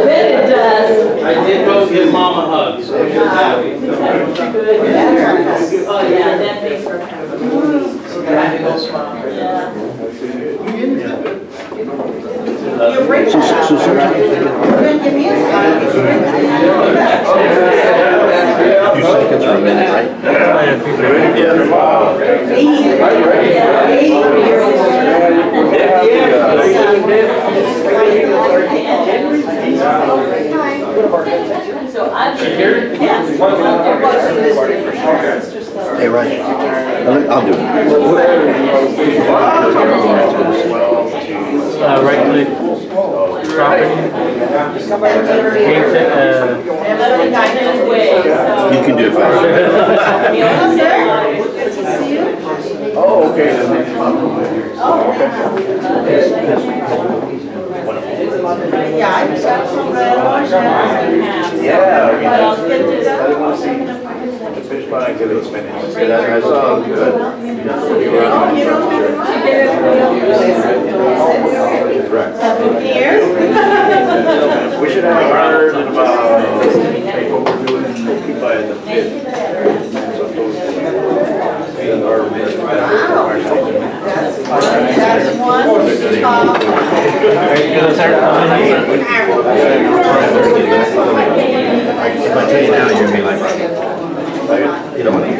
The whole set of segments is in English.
bet it does. I did go give Mom a hug, so she was happy. Oh yeah, that makes her happy. Yeah. So sometimes you seconds for a minute, right? So I'm here. Hey, Ryan, I'll do it. Right click, property, You can do it fast. Oh, okay. Yeah, I just got some red on. Yeah. The fish pond activity finished. That's all good. Here? We should have heard about what we're doing by the pit. That's one. If I tell you now, you're gonna be like, you don't want to.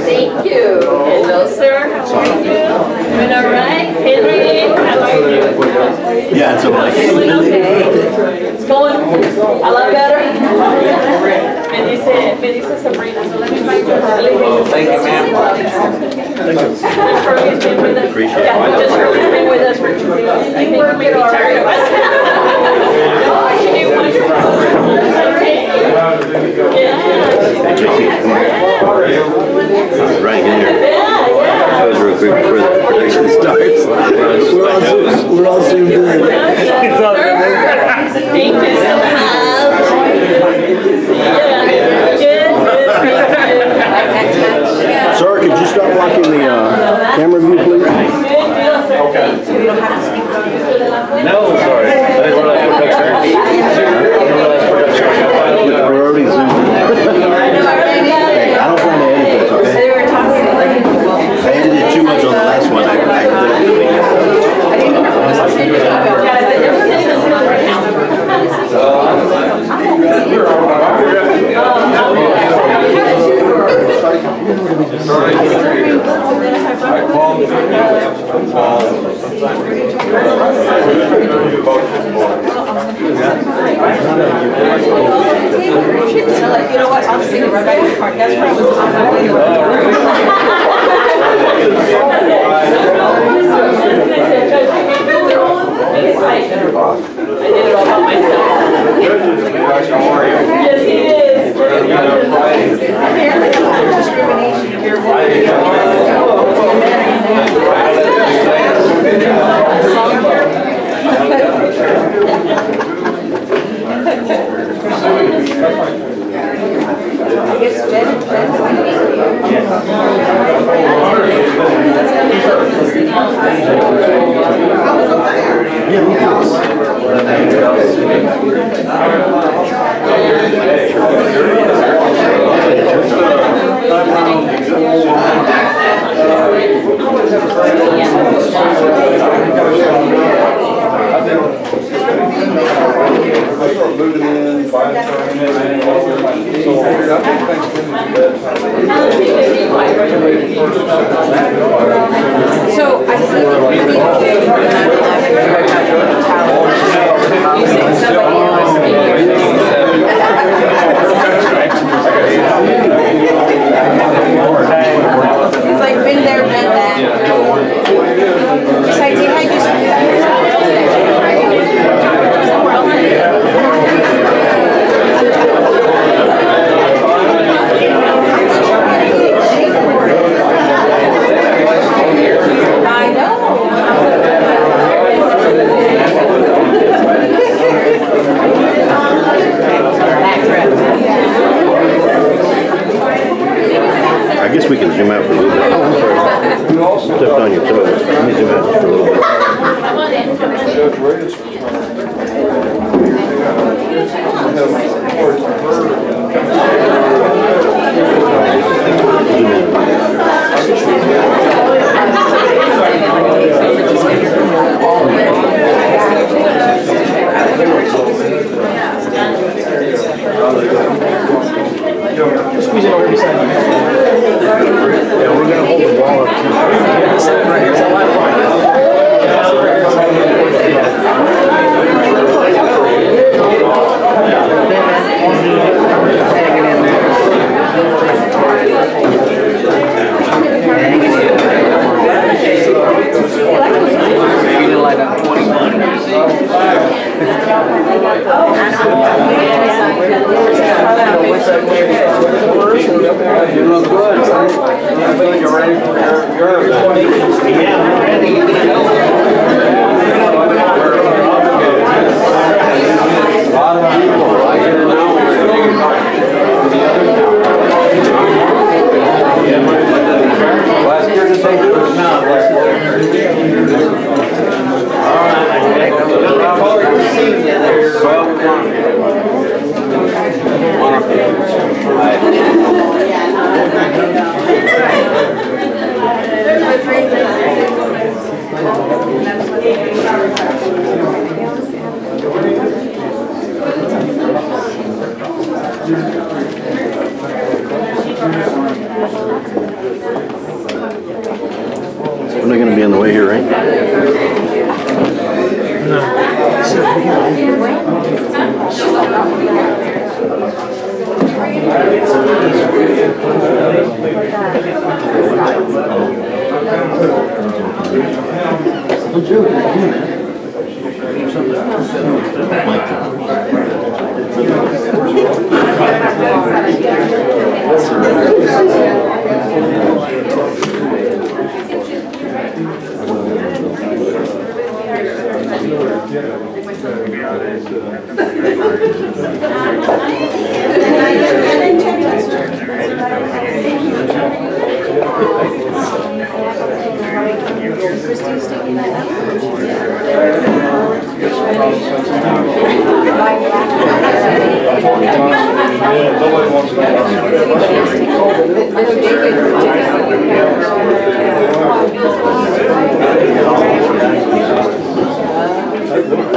Thank you. Hello, sir. How are you? Doing all right? Henry, how are you? Yeah, it's okay. Doing okay. It's going a lot better. Me dice Sabrina, so let me find you. Thank you, ma'am. He's been with us. Appreciate it. Yeah, just He's been with us for 2 days. I think we're maybe tired of us. No, she did wonderful. Yeah. Right in here. Yeah. That was real quick before the production starts. We're all zoomed in. Thank you so much. Sorry, could you stop blocking the camera view, please? Okay. No, sorry. I didn't realize production. We're already zoomed in. Hey, I don't plan to edit this, okay? I edited too much on the last one. I You know what? I'll sing it right back to the park. That's what I was on my way to. I did it all by myself. Yes, he is. Apparently, I'm not discrimination.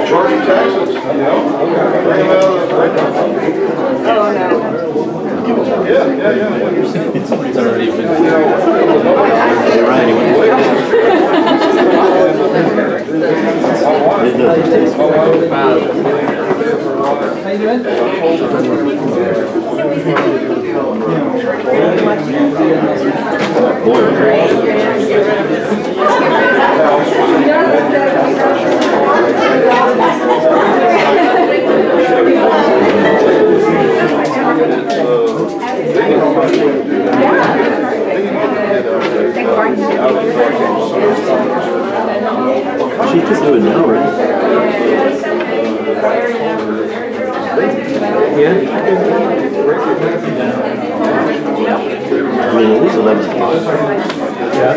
Charging taxes, you know? Bring them out of the... Yeah. It's already been. Hey, Ryan, you want How you doing? She could do it now, right? Yeah. I mean, it is 11 o'clock. Yeah.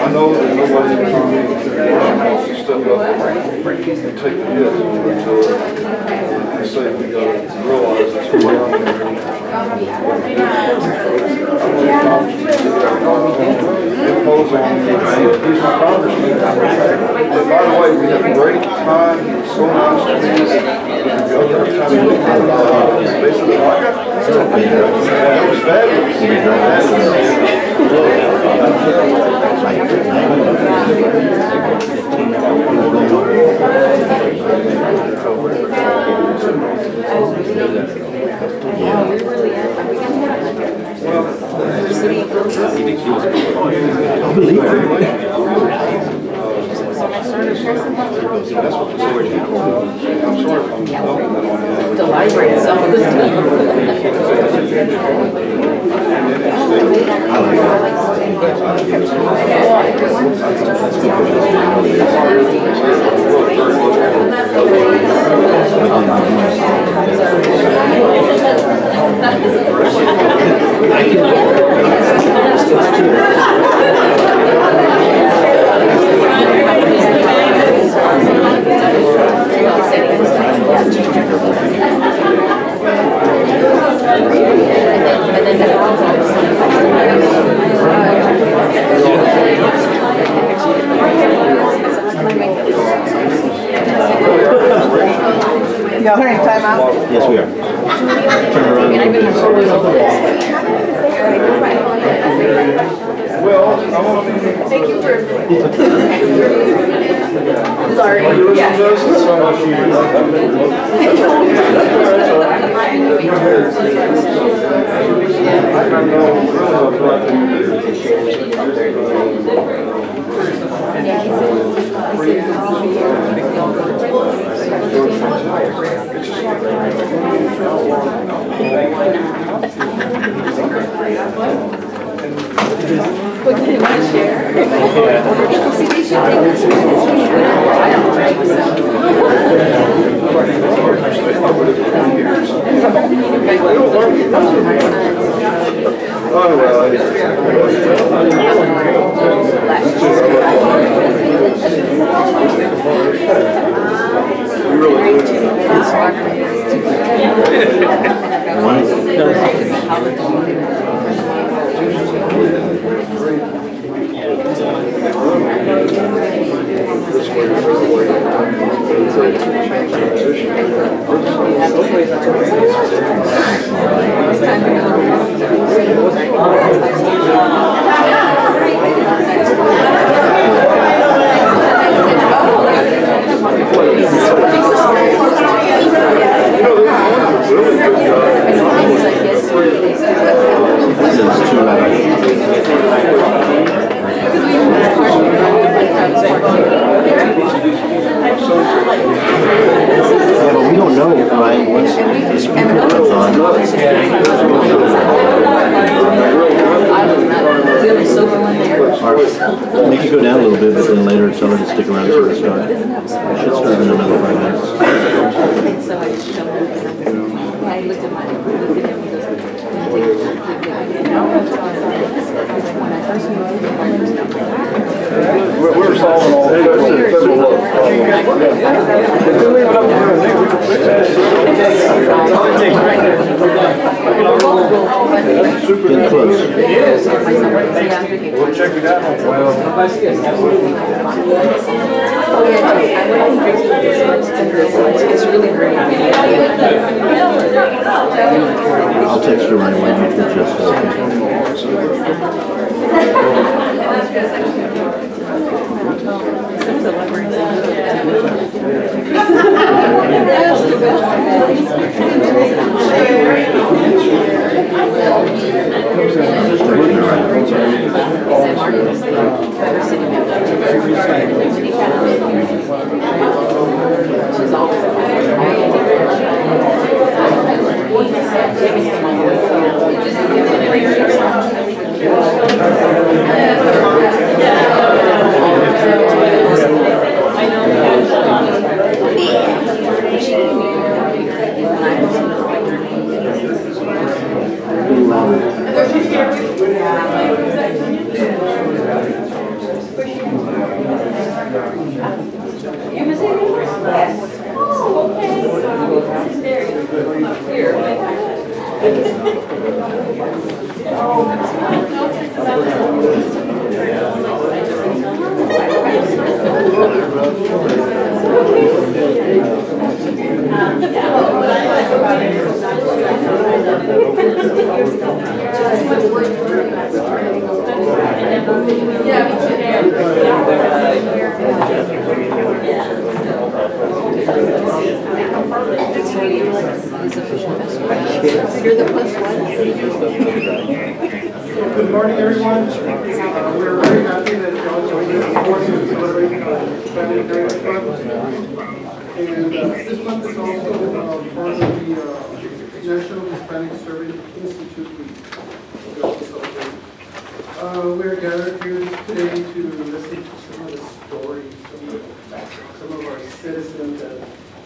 I know that nobody's trying to step up and take the hit. I say we got to realize that's what's out there. Imposing, he's my congressman. And by the way, we had a great time, so nice to meet you. They said, I got it was fabulous. The library itself is Y'all hearing time out? Yes, we are. Turn around. Well, Thank you for. Sorry. you listen to us, it's so much What did you want to share? See, they should take this. Make it go down a little bit, but then later tell her to stick around until the start. It should start in another 5 minutes. We're solving all this. Getting close. We'll check it out. It's really great. I'll text her right away. Just Good morning, everyone. We're very happy that y'all joined us this morning to celebrate Hispanic Heritage Month. And this month is also part of the National Hispanic Service Institute Week. We're gathered here today to listen to some of the stories, some of our citizens that,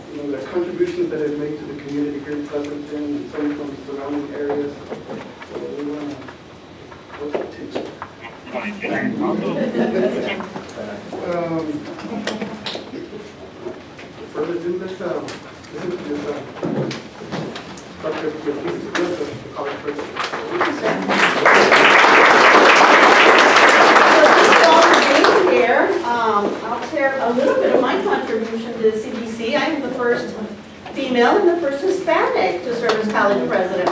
the contributions that they've made to the community here in Pleasanton and some from surrounding areas. So we want to further ado, let's listen to this Dr. Pleasanton, the college president. I'll share a little bit of my contribution to the CBC. I am the first female and the first Hispanic to serve as college president.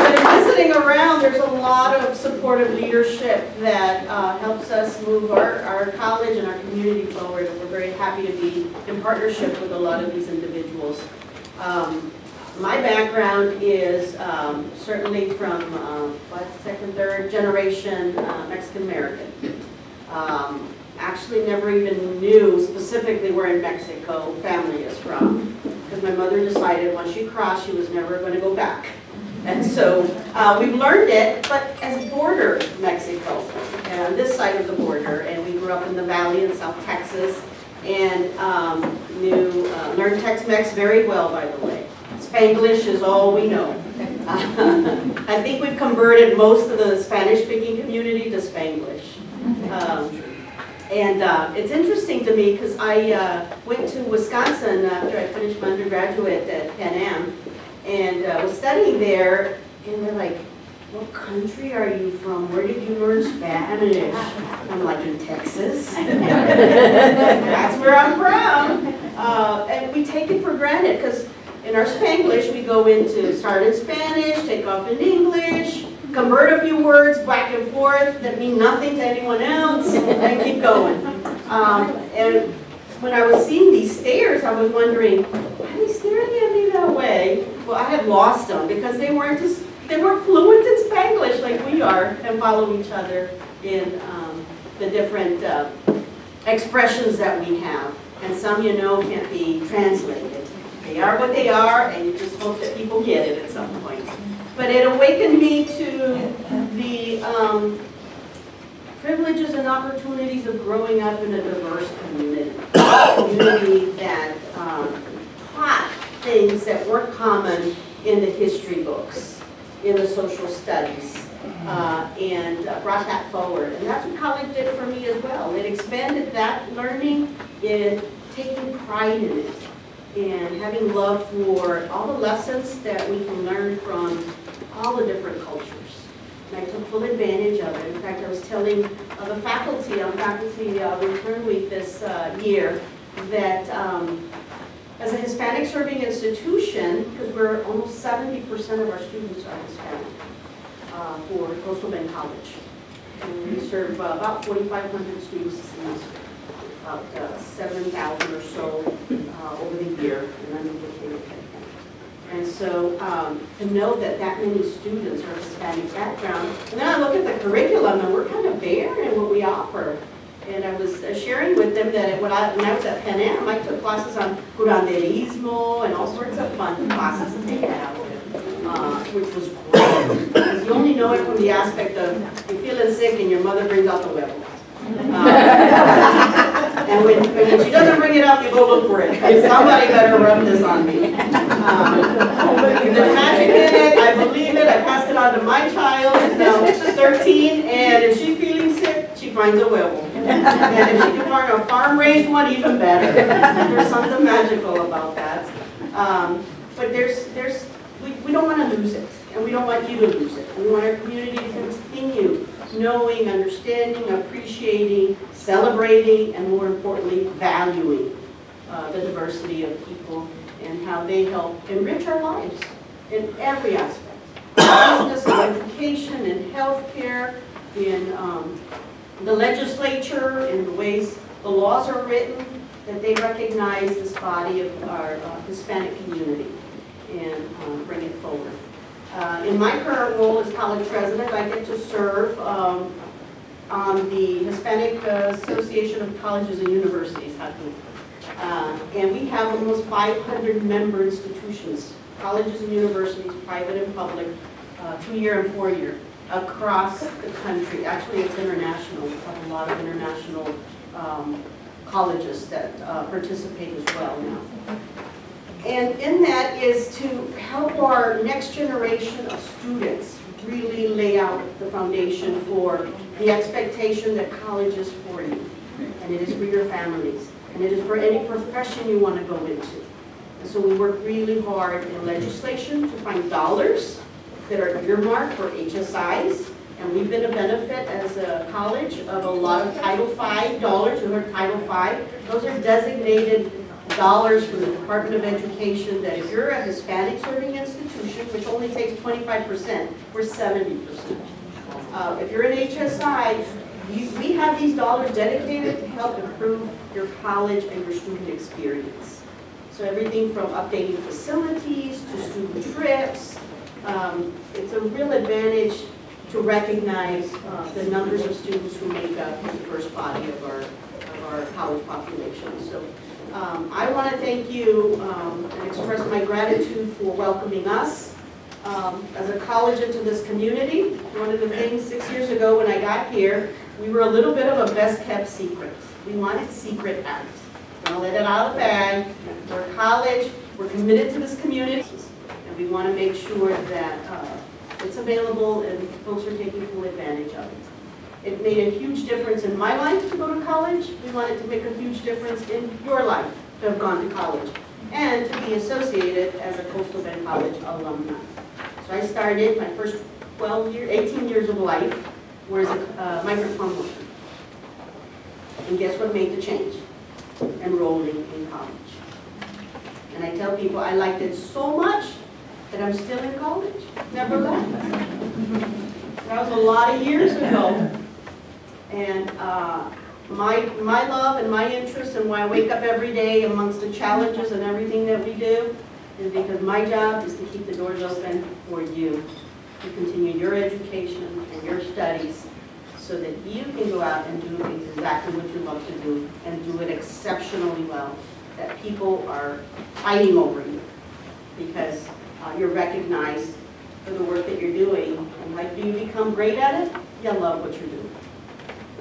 But in visiting around, there's a lot of supportive leadership that helps us move our college and our community forward. And we're very happy to be in partnership with a lot of these individuals. My background is certainly from second, third generation Mexican American. Actually never even knew specifically where in Mexico family is from, because my mother decided once she crossed she was never going to go back. And so we've learned it, but as border Mexico, on this side of the border, and we grew up in the valley in South Texas, and learned Tex-Mex very well, by the way. Spanglish is all we know. I think we've converted most of the Spanish-speaking community to Spanglish. And it's interesting to me because I went to Wisconsin after I finished my undergraduate at Pan Am and was studying there, and they're like, what country are you from? Where did you learn Spanish? I'm like, in Texas. That's where I'm from. And we take it for granted because in our Spanglish we go into start in Spanish, take off in English, convert a few words back and forth that mean nothing to anyone else, and keep going. And when I was seeing these stares, I was wondering, why are they staring at me that way? Well, I had lost them because they weren't fluent in Spanglish like we are and follow each other in the different expressions that we have. And some, you know, can't be translated. They are what they are, and you just hope that people get it at some point. But it awakened me to the privileges and opportunities of growing up in a diverse community. A community that taught things that weren't common in the history books, in the social studies, and brought that forward. And that's what college did for me as well. It expanded that learning in taking pride in it and having love for all the lessons that we can learn from all the different cultures. And I took full advantage of it. In fact, I was telling the faculty on faculty return week this year that as a Hispanic serving institution, because we're almost 70% of our students are Hispanic for Coastal Bend College. And we serve about 4,500 students a semester, about 7,000 or so over the year, and unduplicated. And so to know that that many students are Hispanic background, and then I look at the curriculum and we're kind of bare in what we offer. And I was sharing with them that when I was at Pan Am, I took classes on curanderismo and all sorts of fun classes that they have, which was great. Because you only know it from the aspect of you're feeling sick and your mother brings out the huevo. And when she doesn't bring it up, you go look for it. Somebody better rub this on me. There's magic in it. I believe it. I passed it on to my child. She's now 13, and if she's feeling sick, she finds a huevo. And if she can find a farm-raised one, even better. There's something magical about that. But we don't want to lose it, and we don't want you to lose it. We want our community to continue knowing, understanding, appreciating, celebrating, and more importantly, valuing the diversity of people and how they help enrich our lives in every aspect. Business and education and healthcare, in the legislature, in the ways the laws are written, that they recognize this body of our Hispanic community and bring it forward. In my current role as college president, I get to serve on the Hispanic Association of Colleges and Universities, and we have almost 500 member institutions, colleges and universities, private and public, 2-year and 4-year, across the country. Actually, it's international. We have a lot of international colleges that participate as well now. And in that is to help our next generation of students really lay out the foundation for the expectation that college is for you, and it is for your families, and it is for any profession you want to go into. And so we work really hard in legislation to find dollars that are earmarked for HSIs, and we've been a benefit as a college of a lot of Title V dollars. You heard Title V. Those are designated dollars from the Department of Education that if you're a Hispanic serving institution, which only takes 25%, we're 70%. If you're an HSI, we have these dollars dedicated to help improve your college and your student experience. So everything from updating facilities to student trips, it's a real advantage to recognize the numbers of students who make up the first body of our college population. So I want to thank you and express my gratitude for welcoming us as a college into this community. One of the things 6 years ago when I got here, we were a little bit of a best kept secret. We wanted secret out. Don't let it out of the bag. We're a college, we're committed to this community, and we want to make sure that it's available and folks are taking full advantage of it. It made a huge difference in my life to go to college. We wanted to make a huge difference in your life to have gone to college and to be associated as a Coastal Bend College alumni. So I started my first 18 years of life was a migrant farm worker. And guess what made the change? Enrolling in college. And I tell people I liked it so much that I'm still in college, never left. That was a lot of years ago. And my love and my interest and why I wake up every day amongst the challenges and everything that we do is because my job is to keep the doors open for you to continue your education and your studies so that you can go out and do exactly what you love to do and do it exceptionally well, that people are fighting over you because you're recognized for the work that you're doing. And like, do you become great at it? You love what you're doing.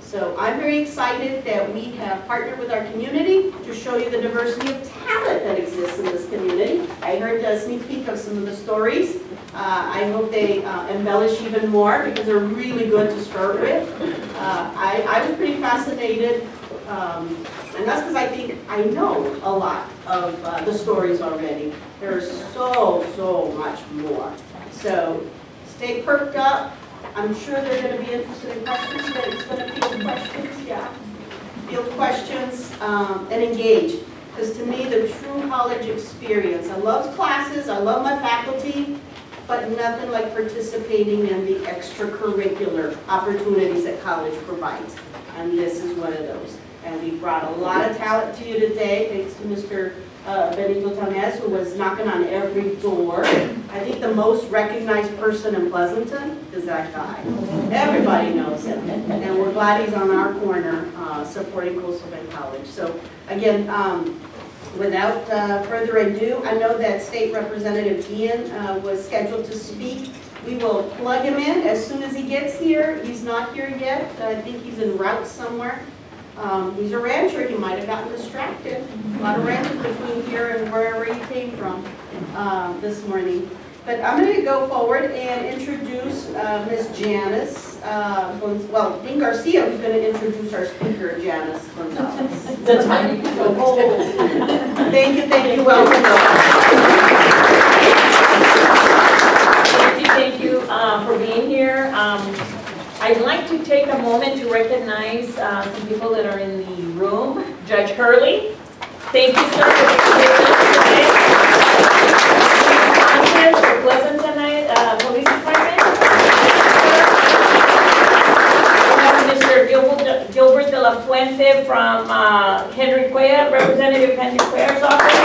So I'm very excited that we have partnered with our community to show you the diversity of talent that exists in this community. I heard a sneak peek of some of the stories. I hope they embellish even more because they're really good to start with. I was pretty fascinated, and that's because I think I know a lot of the stories already. There's so much more. So stay perked up. I'm sure they're going to be interested in questions, but it's going to field questions, yeah. Field questions and engage. Because to me, the true college experience, I love classes, I love my faculty, but nothing like participating in the extracurricular opportunities that college provides. And this is one of those. And we brought a lot of talent to you today, thanks to Mr. Benito Tamez, who was knocking on every door. I think the most recognized person in Pleasanton is that guy. Everybody knows him. And we're glad he's on our corner supporting Coastal Bend College. So again, without further ado, I know that State Representative Ian was scheduled to speak. We will plug him in as soon as he gets here. He's not here yet. I think he's en route somewhere. He's a rancher. He might have gotten distracted. A lot of ranching between here and wherever he came from this morning. But I'm going to go forward and introduce Ms. Janice, Dean Garcia, who's going to introduce our speaker, Janice Gonzalez. That's fine. Thank you, welcome. Thank you for being here. I'd like to take a moment to recognize some people that are in the room. Judge Hurley, thank you, sir, for being with us today. Chief Sanchez, for Pleasanton Police Department. Mr. Gilbert de la Fuente from Henry Cuellar, Representative Henry Cuellar's office.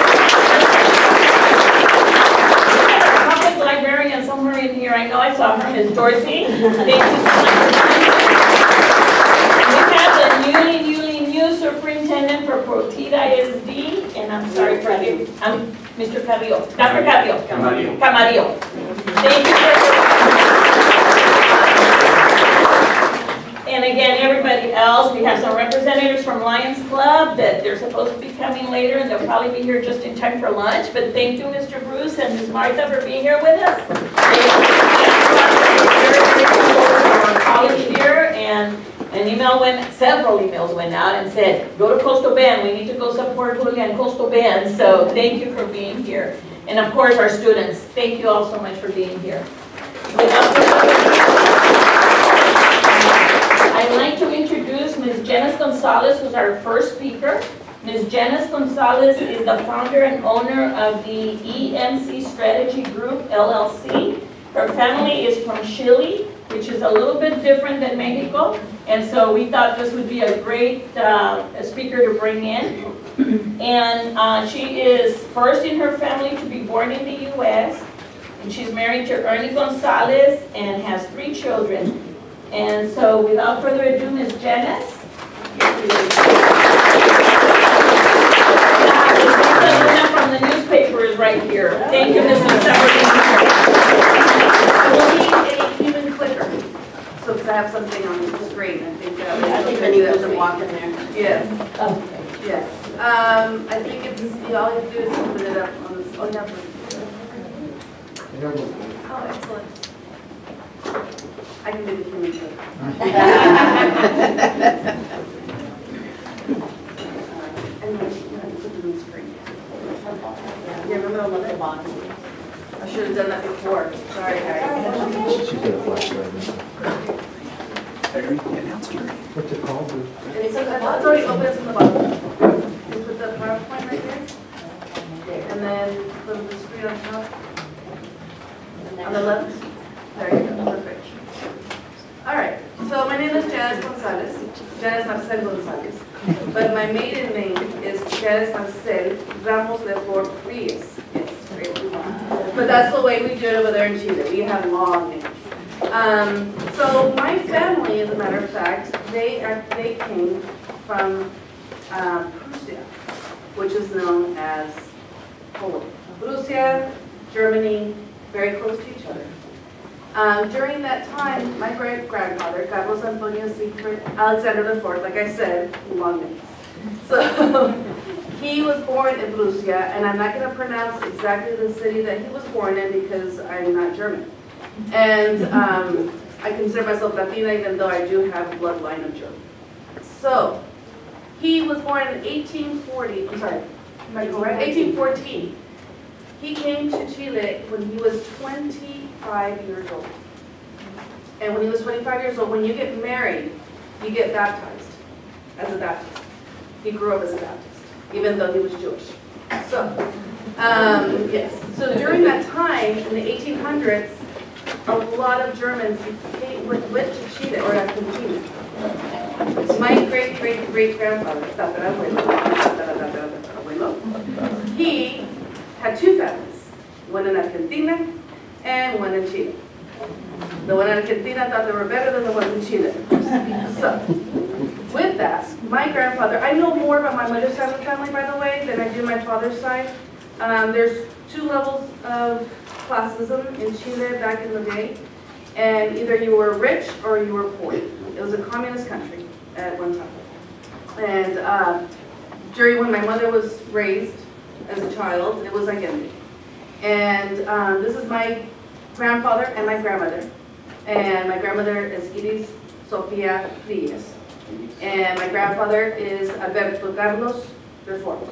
Librarian somewhere in here. I know I saw her, Ms. Dorothy. Thank you so much. We have the newly new superintendent for Protida ISD, and I'm sorry for you. I'm Mr. Carrillo. Dr. Carrillo. Camarillo. Thank you. And again, everybody else, we have some representatives from Lions Club that they're supposed to be coming later, and they'll probably be here just in time for lunch. But thank you, Mr. Bruce and Ms. Martha, for being here with us. Our college here, and several emails went out and said, go to Coastal Bend. We need to go support Julia Coastal Bend. So thank you for being here. And of course, our students, thank you all so much for being here. I'd like to introduce Ms. Janice Gonzalez, who's our first speaker. Ms. Janice Gonzalez is the founder and owner of the EMC Strategy Group, LLC. Her family is from Chile, which is a little bit different than Mexico. And so we thought this would be a great speaker to bring in. And she is first in her family to be born in the U.S. And she's married to Ernie Gonzalez and has 3 children. And so without further ado, Ms. Janice. From the newspaper is right here. Thank you, Mrs. We'll be even quicker. So because I have something on the screen, I think I need to walk in there. Yes. Okay. Yes. I think it's, all you have to do is open it up on the, oh, excellent. I can do the human too. And then put it on the screen. Yeah, remember the one at the bottom? I should have done that before. Sorry, guys. She's got a flashlight. What's it called? It's already open, it's in the bottom. You put the PowerPoint right here. And then put the screen on top. On the left. There you go, perfect. All right, so my name is Janice Gonzalez. Janice Marcel Gonzalez. But my maiden name is Janice Marcel Ramos de Fort Frías. Yes, great. But that's the way we do it over there in Chile. We have long names. So my family, as a matter of fact, they came from Prussia, which is known as Poland. Prussia, Germany, very close to each other. During that time, my great-grandfather, Carlos Antonio Siegfried Alexander IV, like I said, long names. So he was born in Prussia, and I'm not going to pronounce exactly the city that he was born in because I'm not German. And I consider myself Latina, even though I do have a bloodline of German. So he was born in 1840, I'm sorry, am I correct? 1814. He came to Chile when he was 25 years old. And when he was 25 years old, when you get married, you get baptized as a Baptist. He grew up as a Baptist, even though he was Jewish. So, yes. So during that time, in the 1800s, a lot of Germans went to Chile or Argentina. My great-great-great-grandfather, he had two families, one in Argentina and one in Chile. The one in Argentina thought they were better than the ones in Chile. So, with that, my grandfather, I know more about my mother's side of the family, by the way, than I do my father's side. There's two levels of classism in Chile back in the day, and either you were rich or you were poor. It was a communist country at one time. And during when my mother was raised as a child, it was identity. And this is my grandfather and my grandmother. And my grandmother is Iris Sofia Frías. And my grandfather is Alberto Carlos Reform.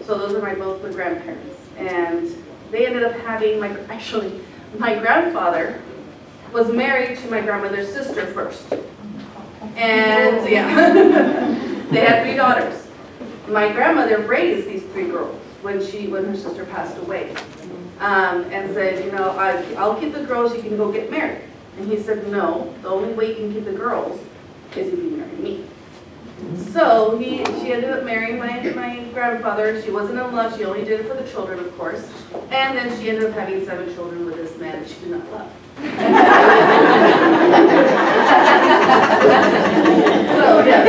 So those are both my grandparents. And they ended up having, my grandfather was married to my grandmother's sister first. And yeah, they had 3 daughters. My grandmother raised these 3 girls when her sister passed away. And said, you know, I'll keep the girls, you can go get married. And he said, no, the only way you can keep the girls is if you marry me. So she ended up marrying my grandfather. She wasn't in love, she only did it for the children, of course. And then she ended up having 7 children with this man that she did not love. So, yeah.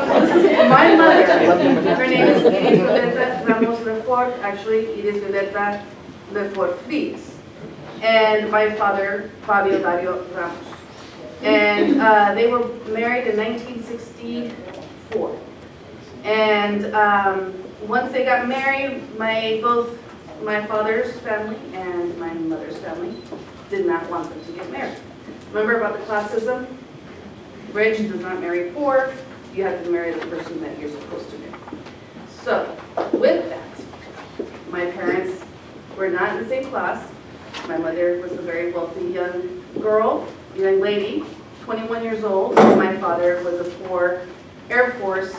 This is my mother. Her name is Iris Violeta Ramos Lefort. Actually, Iris Violeta Lefort Frías. And my father, Fabio Dario Ramos. And they were married in 1964. And once they got married, both my father's family and my mother's family did not want them to get married. Remember about the classism? Rich does not marry poor. You have to marry the person that you're supposed to marry. So, with that, my parents were not in the same class. My mother was a very wealthy young lady, 21 years old. And my father was a poor Air Force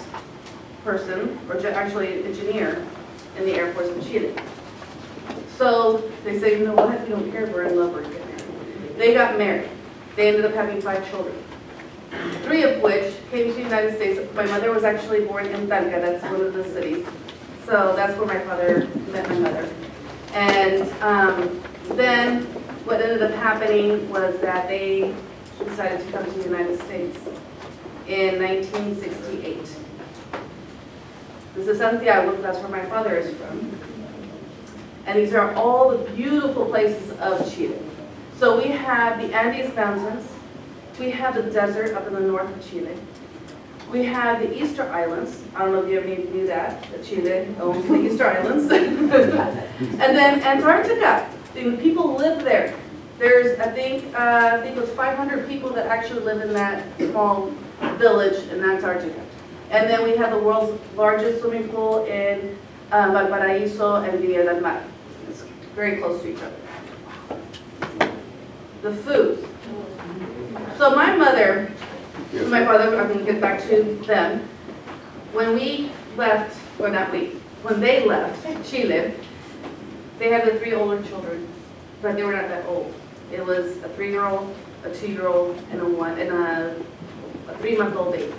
person, or actually engineer in the Air Force of Chile. So they say, you know what, we don't care, we're in love, we're getting married. They got married. They ended up having 5 children, 3 of which came to the United States. My mother was actually born in Talca, that's one of the cities. So that's where my father met my mother. And then what ended up happening was that they decided to come to the United States in 1968. This is Santiago, that's where my father is from. And these are all the beautiful places of Chile. So we have the Andes Mountains, we have the desert up in the north of Chile, we have the Easter Islands. I don't know if you ever knew that Chile owns the Easter Islands. And then Antarctica. The people live there. There's, I think it was 500 people that actually live in that small village in Antarctica. And then we have the world's largest swimming pool in Valparaíso and Villa del Mar. It's very close to each other. The food. So my mother, my father, I'm going to get back to them. When we left, or not we, when they left Chile, they had the 3 older children, but they were not that old. It was a 3-year-old, a 2-year-old, and a 3-month-old baby.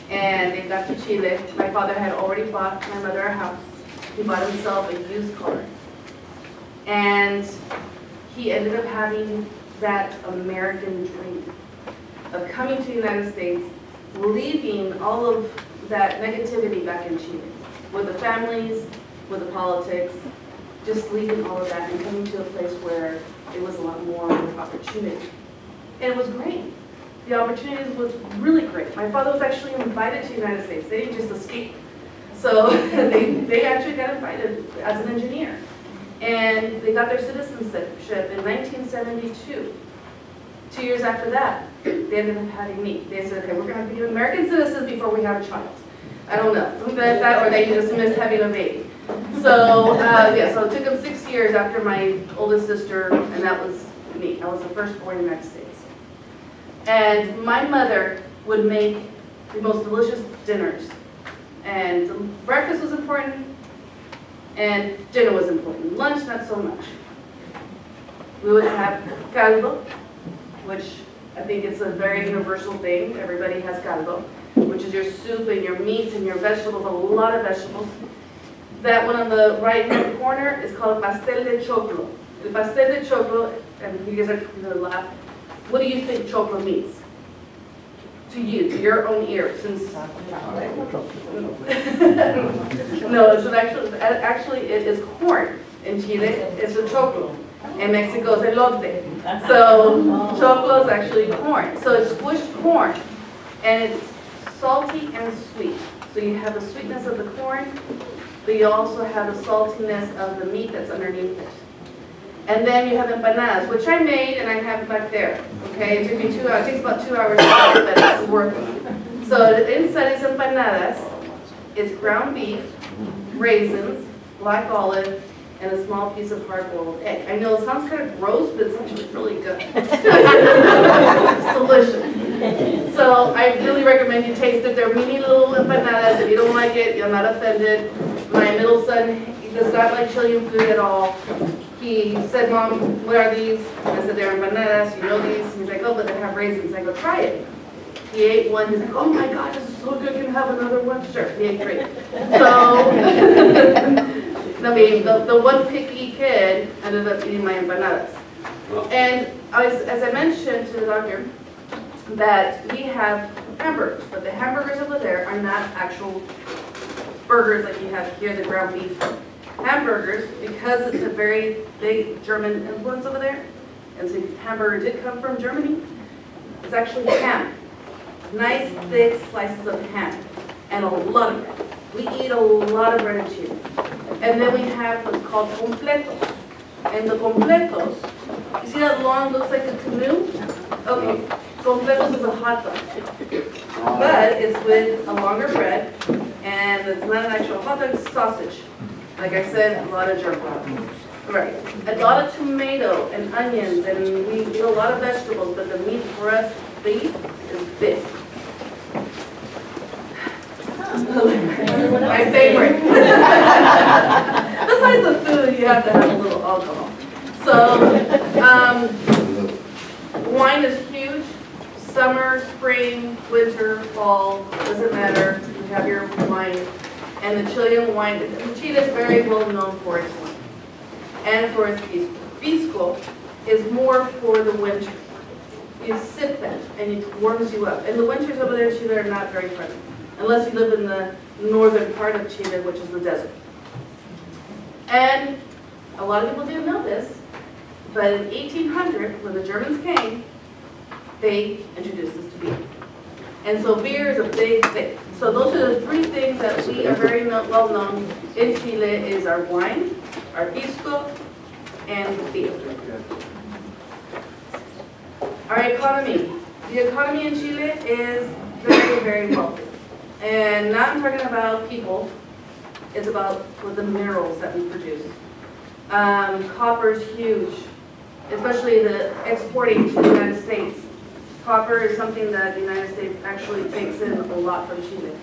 And they got to Chile. My father had already bought my mother a house. He bought himself a used car. And he ended up having that American dream of coming to the United States, leaving all of that negativity back in Chile, with the families, with the politics, just leaving all of that and coming to a place where it was a lot more opportunity. And it was great. The opportunity was really great. My father was actually invited to the United States. They didn't just escape. So they actually got invited as an engineer. And they got their citizenship in 1972. 2 years after that, they ended up having me. They said, okay, we're going to be American citizens before we have a child. I don't know, something like that, or they just missed having a baby. So, yeah, so it took them 6 years after my oldest sister, and that was me. I was the firstborn in the United States. And my mother would make the most delicious dinners. And breakfast was important, and dinner was important. Lunch, not so much. We would have caldo, which I think it's a very universal thing. Everybody has caldo, which is your soup and your meats and your vegetables, a lot of vegetables. That one on the right-hand corner is called pastel de choclo. The pastel de choclo, and you guys are going to laugh. What do you think choclo means? To you, to your own ear, since... No, it's actually it is corn. In Chile, it's a choclo. In Mexico, it's elote. So choclo is actually corn. So it's squished corn, and it's salty and sweet. So you have the sweetness of the corn, but you also have the saltiness of the meat that's underneath it. And then you have empanadas, which I made and I have back there. Okay, it took me 2 hours. It takes about 2 hours to make, but it's worth it. So inside these empanadas is ground beef, raisins, black olive, and a small piece of hard-boiled egg. I know it sounds kind of gross, but it's actually really good. It's delicious. So I really recommend you taste it. They're mini little empanadas. If you don't like it, you're not offended. My middle son, he does not like Chilean food at all. He said, Mom, what are these? I said, they're empanadas. You know these? He's like, oh, but they have raisins. I go, try it. He ate one. He's like, oh my God, this is so good. Can I have another one? Sure. He ate 3. So, I mean, the one picky kid ended up eating my empanadas. And as I mentioned to the doctor, that we have hamburgers, but the hamburgers over there are not actual burgers like you have here, the ground beef hamburgers, because it's a very big German influence over there, and so hamburger did come from Germany. It's actually ham. Nice thick slices of ham, and a lot of bread. We eat a lot of bread in Chile. And then we have what's called completos. And the completos, you see that long, looks like a canoe? Okay, completos is a hot dog. But it's with a longer bread, and it's not an actual hot dog, it's sausage. Like I said, a lot of jerk. Right. A lot of tomato and onions, and we eat a lot of vegetables, but the meat for us, beef, is big. My favorite. Besides the food, you have to have a little alcohol. So, wine is huge. Summer, spring, winter, fall, doesn't matter. You have your wine. And the Chilean wine, Chile is very well known for its wine and for its pisco. Pisco is more for the winter. You sip that and it warms you up. And the winters over there in Chile are not very friendly, unless you live in the northern part of Chile, which is the desert. And a lot of people didn't know this, but in 1800, when the Germans came, they introduced this to beer. And so beer is a big thing. So those are the 3 things that we are very well known in Chile is our wine, our pisco, and beer. Our economy. The economy in Chile is very, very wealthy. And now I'm talking about people. It's about the minerals that we produce. Copper is huge, especially the exporting to the United States. Copper is something that the United States actually takes in a lot from Chile.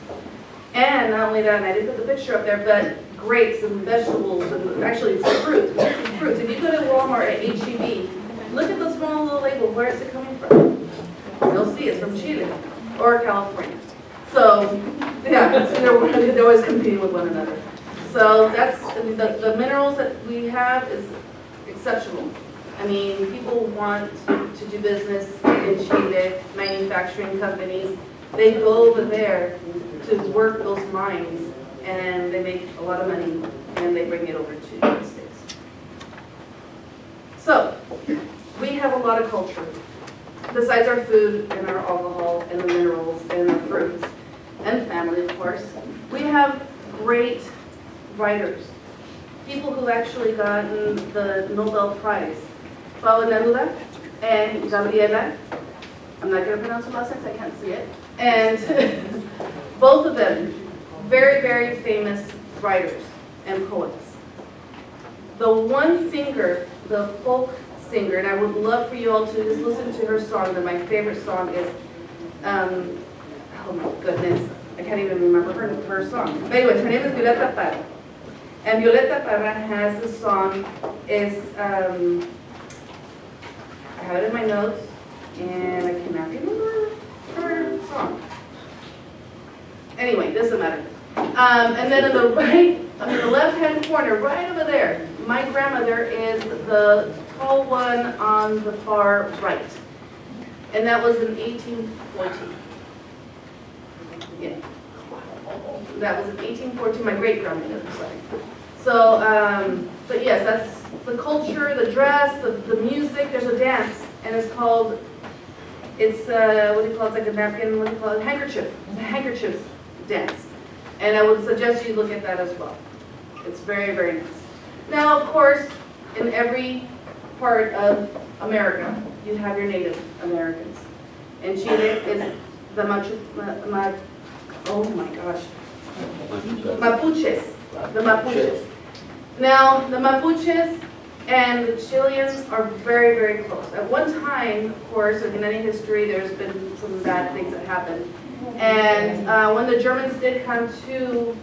And not only that, and I didn't put the picture up there, but grapes and vegetables and actually fruits. If you go to Walmart at H-E-B, look at the small little label. Where is it coming from? You'll see it's from Chile or California. So, yeah, they're always competing with one another. So that's, the minerals that we have is exceptional. I mean, people want to do business in Chile, manufacturing companies. They go over there to work those mines, and they make a lot of money, and they bring it over to the United States. So, we have a lot of culture. Besides our food and our alcohol and the minerals and the fruits and family, of course, we have great writers. People who actually gotten the Nobel Prize. Pablo Neruda and Gabriela. I'm not going to pronounce the last names, I can't see it. And both of them, very, very famous writers and poets. The one singer, the folk singer, and I would love for you all to just listen to her song, that my favorite song is, oh my goodness, I can't even remember her song. But anyways, her name is Violeta Parra. And Violeta Parra has the song, I have it in my notes, and I cannot remember her song. Anyway, doesn't matter. And then on the right, on the left-hand corner, right over there, my grandmother is the tall one on the far right. And that was in 1814. Yeah. That was in 1814, my great-grandmother, sorry. So, but yes, that's the culture, the dress, the music. There's a dance, and it's called, what do you call it? It's like a napkin, what do you call it? Handkerchief. It's a handkerchief dance. And I would suggest you look at that as well. It's very, very nice. Now, of course, in every part of America, you have your Native Americans. In Chile, it's the oh my gosh, Mapuches. The Mapuches. Now, the Mapuches and the Chileans are very, very close. At one time, of course, in any history, there's been some bad things that happened. And when the Germans did come to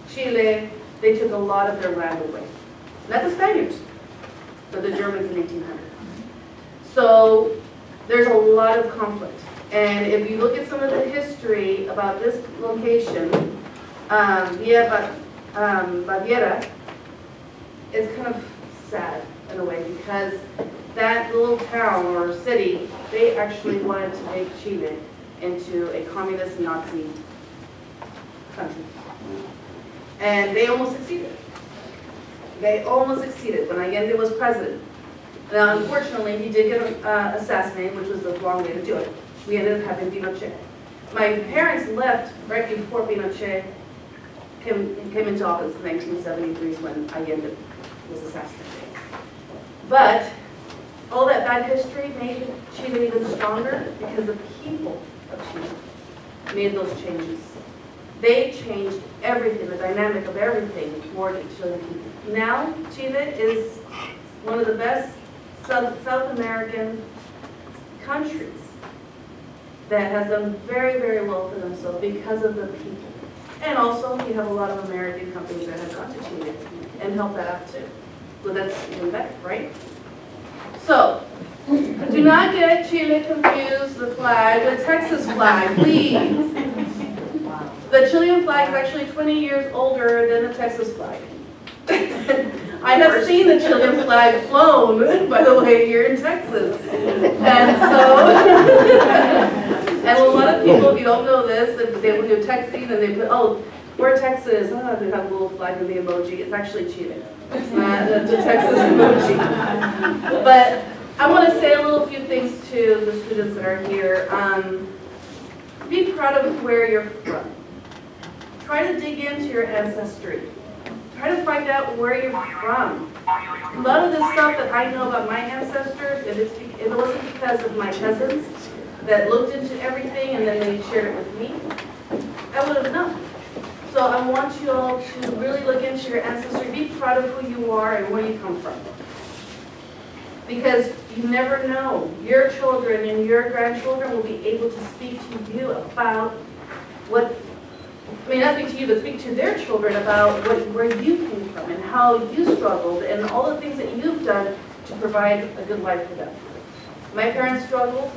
Chile, they took a lot of their land away. Not the Spaniards, but the Germans in 1800. So there's a lot of conflict. And if you look at some of the history about this location, Baviera, it's kind of sad in a way, because that little town or city, they actually wanted to make Chile into a communist Nazi country. And they almost succeeded. They almost succeeded when Allende was president. Now, unfortunately, he did get assassinated, which was the wrong way to do it. We ended up having Pinochet. My parents left right before Pinochet came into office in 1973 is when Allende was assassinated. But all that bad history made Chile even stronger because the people of Chile made those changes. They changed everything, the dynamic of everything for the Chilean people. Now, Chile is one of the best South American countries that has done very, very well for themselves because of the people. And also, you have a lot of American companies that have gone to Chile and helped that out too. So that's even better, right? So, do not get Chile confused, the flag, the Texas flag, please. The Chilean flag is actually 20 years older than the Texas flag. I have seen the Chilean flag flown, by the way, here in Texas. And so, and a lot of people, if you don't know this, if they will do texting and they put, oh, we're Texas, oh, they have a little flag with the emoji. It's actually Chile. It's not the Texas emoji. But I want to say a little few things to the students that are here. Be proud of where you're from. Try to dig into your ancestry. try to find out where you're from. A lot of the stuff that I know about my ancestors, it wasn't because of my cousins that looked into everything and then they shared it with me. I would have known. So I want you all to really look into your ancestry, be proud of who you are and where you come from. Because you never know, your children and your grandchildren will be able to speak to you about what, I mean, not speak to you, but speak to their children about where you came from and how you struggled and all the things that you've done to provide a good life for them. My parents struggled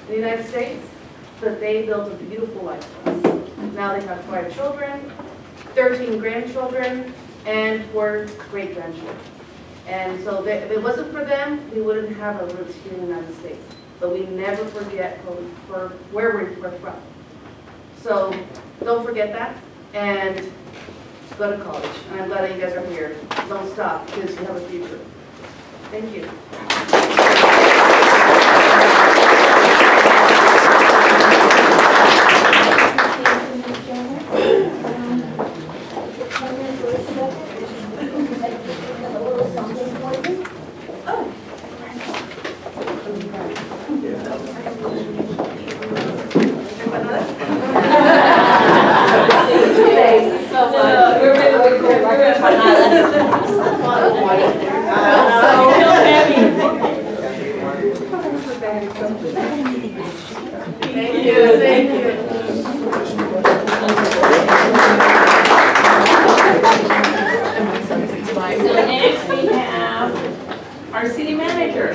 in the United States, but they built a beautiful life for us. Now they have 5 children, 13 grandchildren, and 4 great-grandchildren. And so if it wasn't for them, we wouldn't have our roots here in the United States. But we never forget where we're from. So don't forget that, and go to college. And I'm glad that you guys are here. Don't stop, because you have a future. Thank you. Thank you, thank you. So next we have our city manager.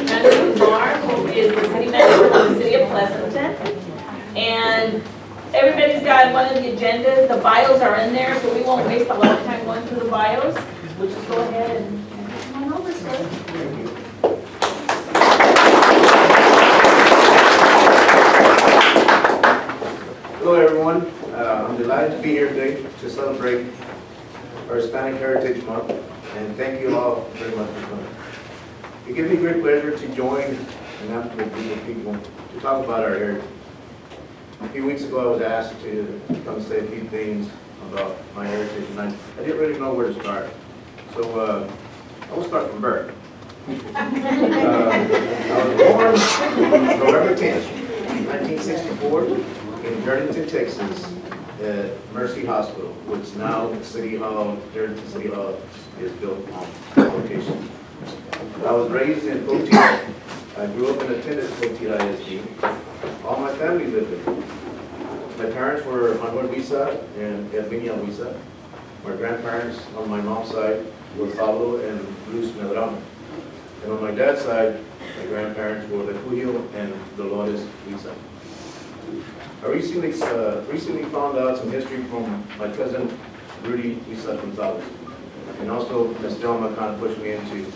Manager Lamar, who is the city manager of the city of Pleasanton. And everybody's got one of the agendas. The bios are in there, so we won't waste a lot of time going through the bios. We'll just go ahead and come on over, sir. Hello everyone, I'm delighted to be here today to celebrate our Hispanic Heritage Month, and thank you all very much for coming. It gives me great pleasure to join an ample group of people to talk about our heritage. A few weeks ago I was asked to come say a few things about my heritage, and I didn't really know where to start. So I will start from birth. I was born November 10th, 1964. in Darlington, Texas, at Mercy Hospital, which now City Hall, Darlington City Hall, is built on location. I was raised in Cotija. I grew up and attended Cotija ISD. All my family lived there. My parents were Manuel Huiza and Edvinia Huiza. My grandparents on my mom's side were Pablo and Luz Medrano. And on my dad's side, my grandparents were Refugio and Dolores Huiza. I recently found out some history from my cousin Rudy Huiza Gonzalez. And also, Ms. Delma kind of pushed me into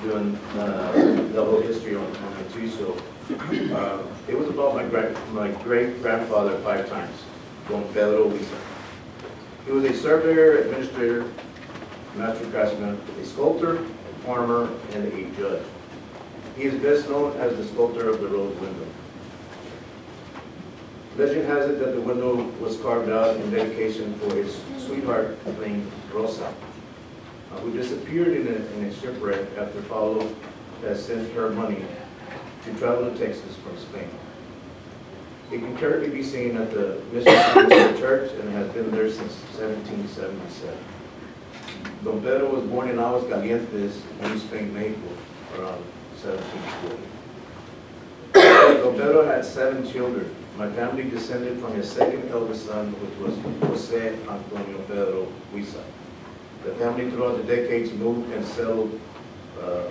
doing the whole history on it too. So it was about my great-grandfather 5 times, Don Pedro Huiza. He was a surveyor, administrator, master craftsman, a sculptor, a farmer, and a judge. He is best known as the sculptor of the rose window. Legend has it that the window was carved out in dedication for his sweetheart named Rosa, who disappeared in a shipwreck after Pablo had sent her money to travel to Texas from Spain. It can currently be seen at the Mission Church and has been there since 1777. Don Pedro was born in Aguascalientes, New Spain, Mexico, around 1740. Don Pedro had 7 children. My family descended from his second eldest son, which was Jose Antonio Pedro Huiza. The family throughout the decades moved and settled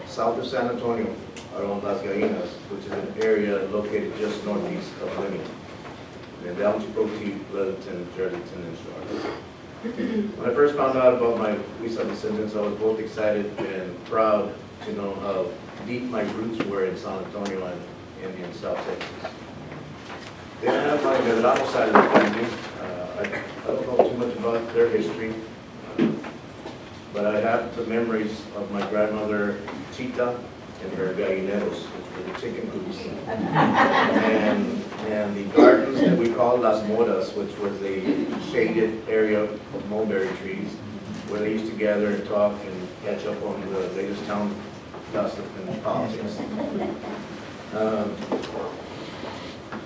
south of San Antonio, around Las Gallinas, which is an area located just northeast of Liming, and down to Cotija, Pleasanton, Darlington, and Charlotte. When I first found out about my Huiza descendants, I was both excited and proud to know how deep my roots were in San Antonio and in South Texas. Then I have my Medrano side of the family. I don't know too much about their history, but I have the memories of my grandmother Chita and her gallineros, which were the chicken coops, and And the gardens that we call Las Moras, which was a shaded area of mulberry trees, where they used to gather and talk and catch up on the latest town gossip and politics.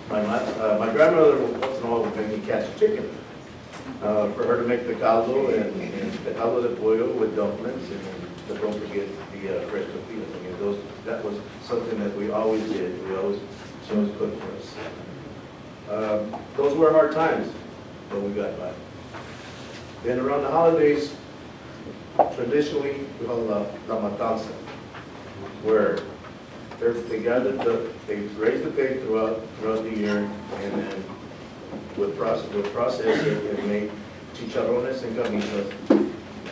My grandmother once in a while would make me catch a chicken for her to make the caldo and the caldo de pollo with dumplings, and don't forget the fresh tortillas. I mean, that was something that we always did. She always cooked for us. Those were hard times, but we got by. Then around the holidays, traditionally we call La Matanza, where they gathered they raised the pig throughout the year, and then would process it and make chicharrones and carnitas,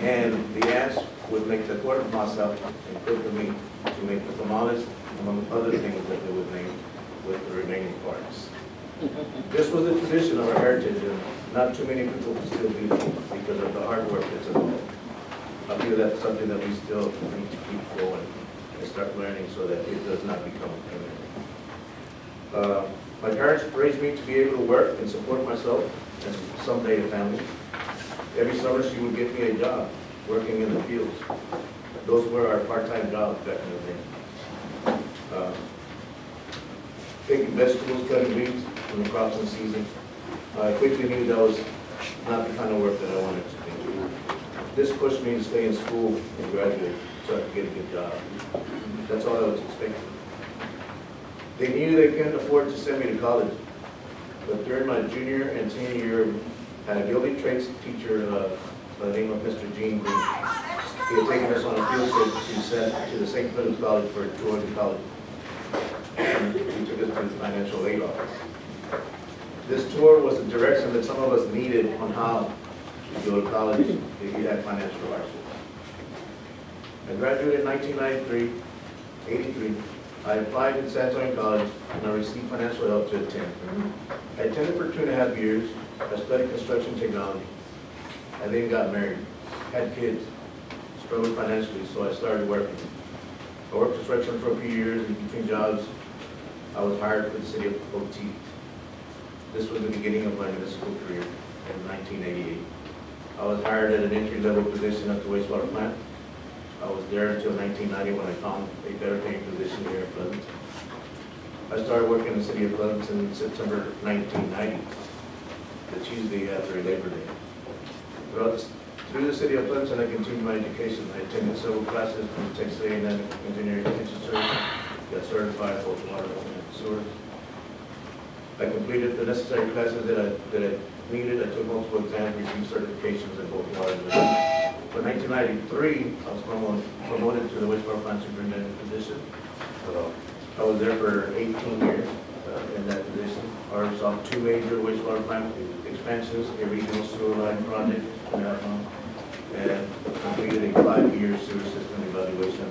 and the aunts would make the cuerpo masa and cook the meat to make the tamales, among other things that they would make with the remaining parts. This was the tradition of our heritage, and not too many people still do because of the hard work that's involved. I feel that's something that we still need to keep going and start learning so that it does not become permanent. My parents raised me to be able to work and support myself and someday a family. Every summer she would get me a job working in the fields. Those were our part-time jobs back in the day. Picking vegetables, cutting weeds from the crops in season. I quickly knew that was not the kind of work that I wanted to do. This pushed me to stay in school and graduate so I could get a good job. That's all I was expecting. They knew they couldn't afford to send me to college, but during my junior and senior year, I had a building trades teacher by the name of Mr. Gene Green. He had taken us on a field trip to the St. Philip's College for a tour of the college. And he took us to the financial aid office. This tour was the direction that some of us needed on how to go to college if you had financial hardships. I graduated in 1983. I applied in San Antonio College and I received financial help to attend. I attended for 2.5 years. I studied construction technology. I then got married, had kids, struggled financially, so I started working. I worked construction for a few years, and between jobs, I was hired for the city of Oti. This was the beginning of my municipal career in 1988. I was hired at an entry-level position at the wastewater plant. I was there until 1990 when I found a better paying position here in Pleasanton. I started working in the city of Pleasanton in September 1990, the Tuesday after Labor Day. Through the city of Pleasanton, I continued my education. I attended several classes from Texas A&M Engineering Extension Service, got certified both water and sewer. I completed the necessary classes that I needed. I took multiple exams, received certifications in both water and sewer. In 1993, I was promoted to the wastewater plant superintendent position. I was there for 18 years in that position. I oversaw 2 major wastewater plant expansions, a regional sewer line project, and completed a 5-year sewer system evaluation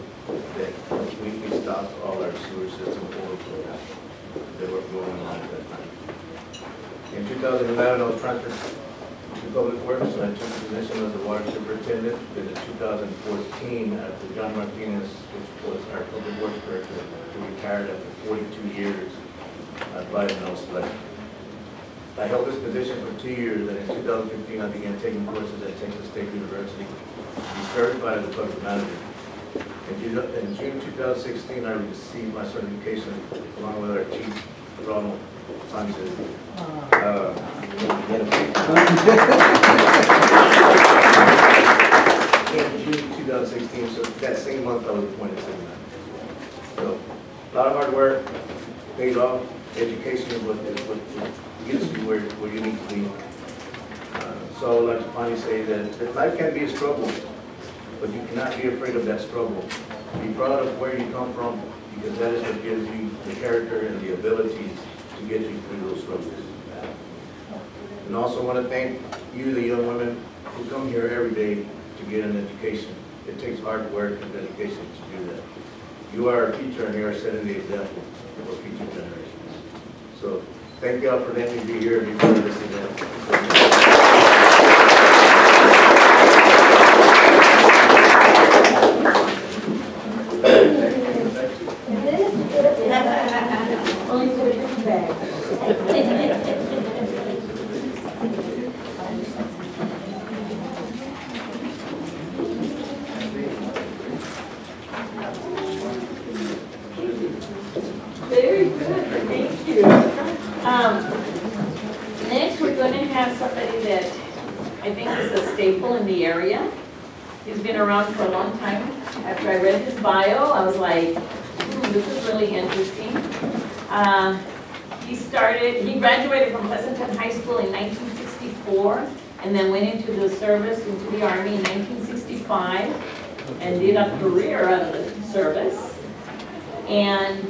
that completely stopped all our sewer system overflows that were going on at that time. In 2011, I was transferred to Public Works, and I took the position as the water superintendent. Then in 2014, after John Martinez, which was our Public Works director, who retired after 42 years by no selection. I held this position for 2 years, and in 2015, I began taking courses at Texas State University to be certified as a public manager. In June 2016, I received my certification along with our chief, Ronald Sanchez. In June 2016, so that same month I was appointed city manager. So a lot of hard work paid off. Education is what gets you where you need to be. So I would like to finally say that life can be a struggle, but you cannot be afraid of that struggle. Be proud of where you come from, because that is what gives you the character and the abilities to get you through those struggles. And also want to thank you, the young women who come here every day to get an education. It takes hard work and dedication to do that. You are our future, and you are setting the example for future generations. So thank y'all for letting me be here and be part of this event. Only 30 bags. I think he's a staple in the area. He's been around for a long time. After I read his bio, I was like, this is really interesting. He graduated from Pleasanton High School in 1964 and then went into the service, into the Army in 1965 and did a career out of the service. And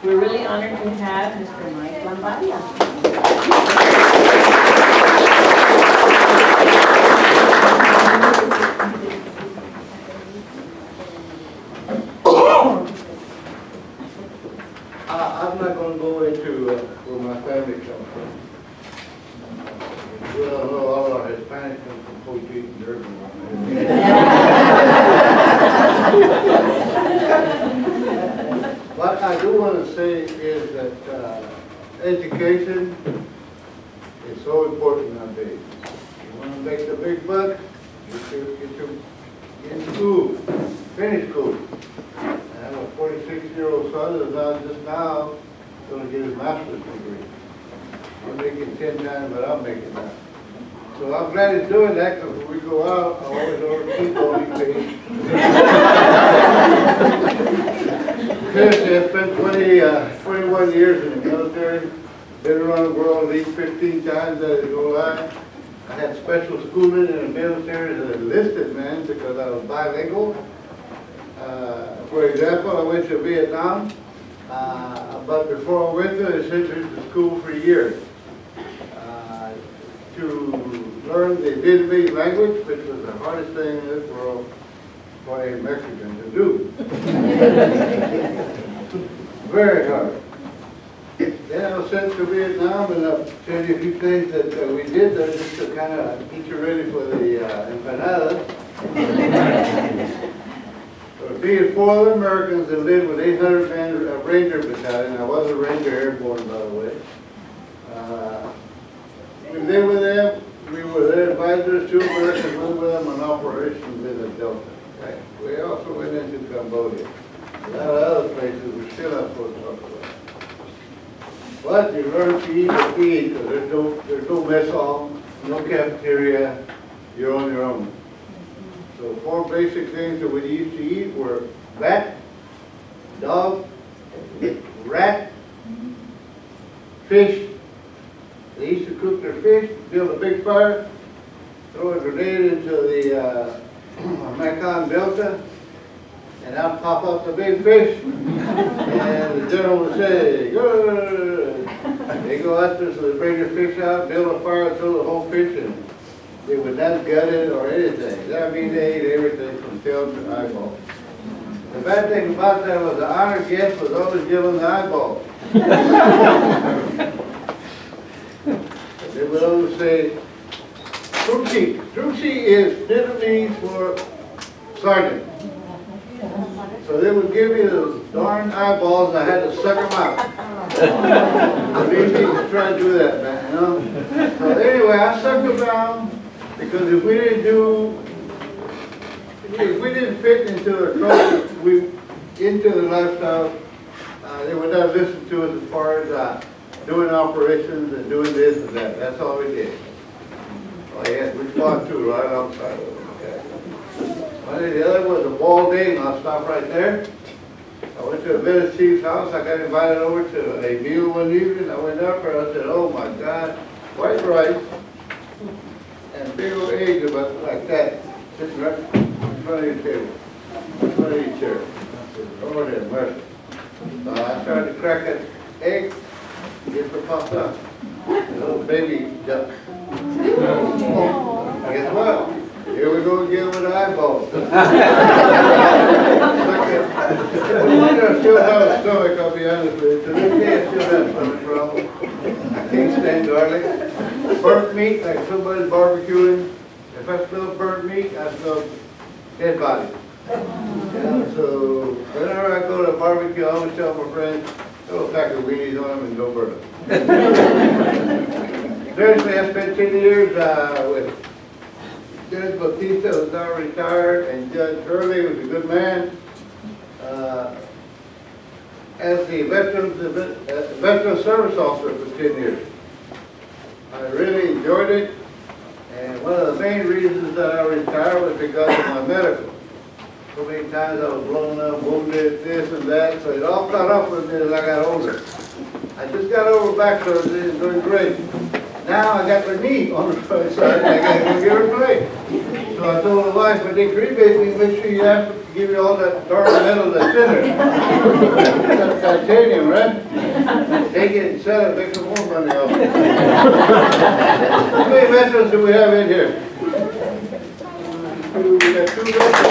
we're really honored to have Mr. Mike Lambadia. I'm not going to go into where my family comes from. Well, all our Hispanic come from Poteet and Durban. What I do want to say is that education is so important nowadays. You want to make the big bucks, get in school, finish school. I have a 46-year-old son that's just now going to get his master's degree. I'm making 10 times what I'm making now. So I'm glad he's doing that because when we go out, I always order people on page. Seriously, I spent 21 years in the military, been around the world at least 15 times out of July. I had special schooling in the military as an enlisted man because I was bilingual. For example, I went to Vietnam, but before I went there, they sent me to school for a year to learn the Vietnamese language, which was the hardest thing in this world for a Mexican to do. Very hard. Then I was sent to Vietnam, and I'll tell you a few things that we did there just to kind of get you ready for the empanadas. Being 4 other Americans that lived with 800 men, a Ranger battalion. I was a Ranger Airborne, by the way. We lived with them. We were their advisors. 2 Americans lived with them on operations in the Delta. Right? We also went into Cambodia. A lot of other places we're still not supposed to talk about. But you learn to eat and feed because there's no mess hall, no cafeteria. You're on your own. So 4 basic things that we used to eat were bat, dog, rat, fish. They used to cook their fish, build a big fire, throw a grenade into the Mekong Delta, and out pop up the big fish. And the general would say, good. They go out there, so they bring the fish out, build a fire, throw the whole fish in. They would not gut it or anything. That means they ate everything from tail to eyeball. The bad thing about that was the honored guest was always given the eyeball. They would always say, Truchi. Truchi is Vietnamese for sergeant. So they would give me those darn eyeballs and I had to suck them out. Believe me, try to do that, man, you know? So anyway, I sucked them down. Because if we didn't fit into the culture, into the lifestyle, they would not listen to us as far as doing operations and doing this and that. That's all we did. Oh yes, we fought too, right outside of it. Okay. The other was a ball day, and I'll stop right there. I went to a village chief's house. I got invited over to a meal one evening. I went up there. I said, "Oh my God, white rice." And big old eggs about like that, sitting right in front of your table, in front of your chair. I said, Lord have mercy. So I started to crack that egg, guess what popped up? A little baby duck. Guess what? Here we go again with the eyeballs. I still have a stomach, I'll be honest with you. To this day, I still have a stomach problem. I can't stand garlic. Burnt meat, like somebody's barbecuing. If I smell burnt meat, I smell dead body. Yeah, so whenever I go to a barbecue, I always tell my friends, throw a pack of weenies on them and go burn them. Seriously, I spent 10 years with Judge Batista, who's now retired, and Judge Hurley, who's a good man. As the veteran service officer for 10 years. I really enjoyed it, and one of the main reasons that I retired was because of my medical. So many times I was blown up, wounded, this and that, so it all caught up with me as I got older. I just got over back surgery and doing great. Now I got my knee on the right side and I got to go get her plate. So I told the wife, when they cremate me, make sure you have to give me all that darn metal that's in there. That's titanium, right? Take it and sell it, make some more money off it. How many veterans do we have in here? We got 2 veterans.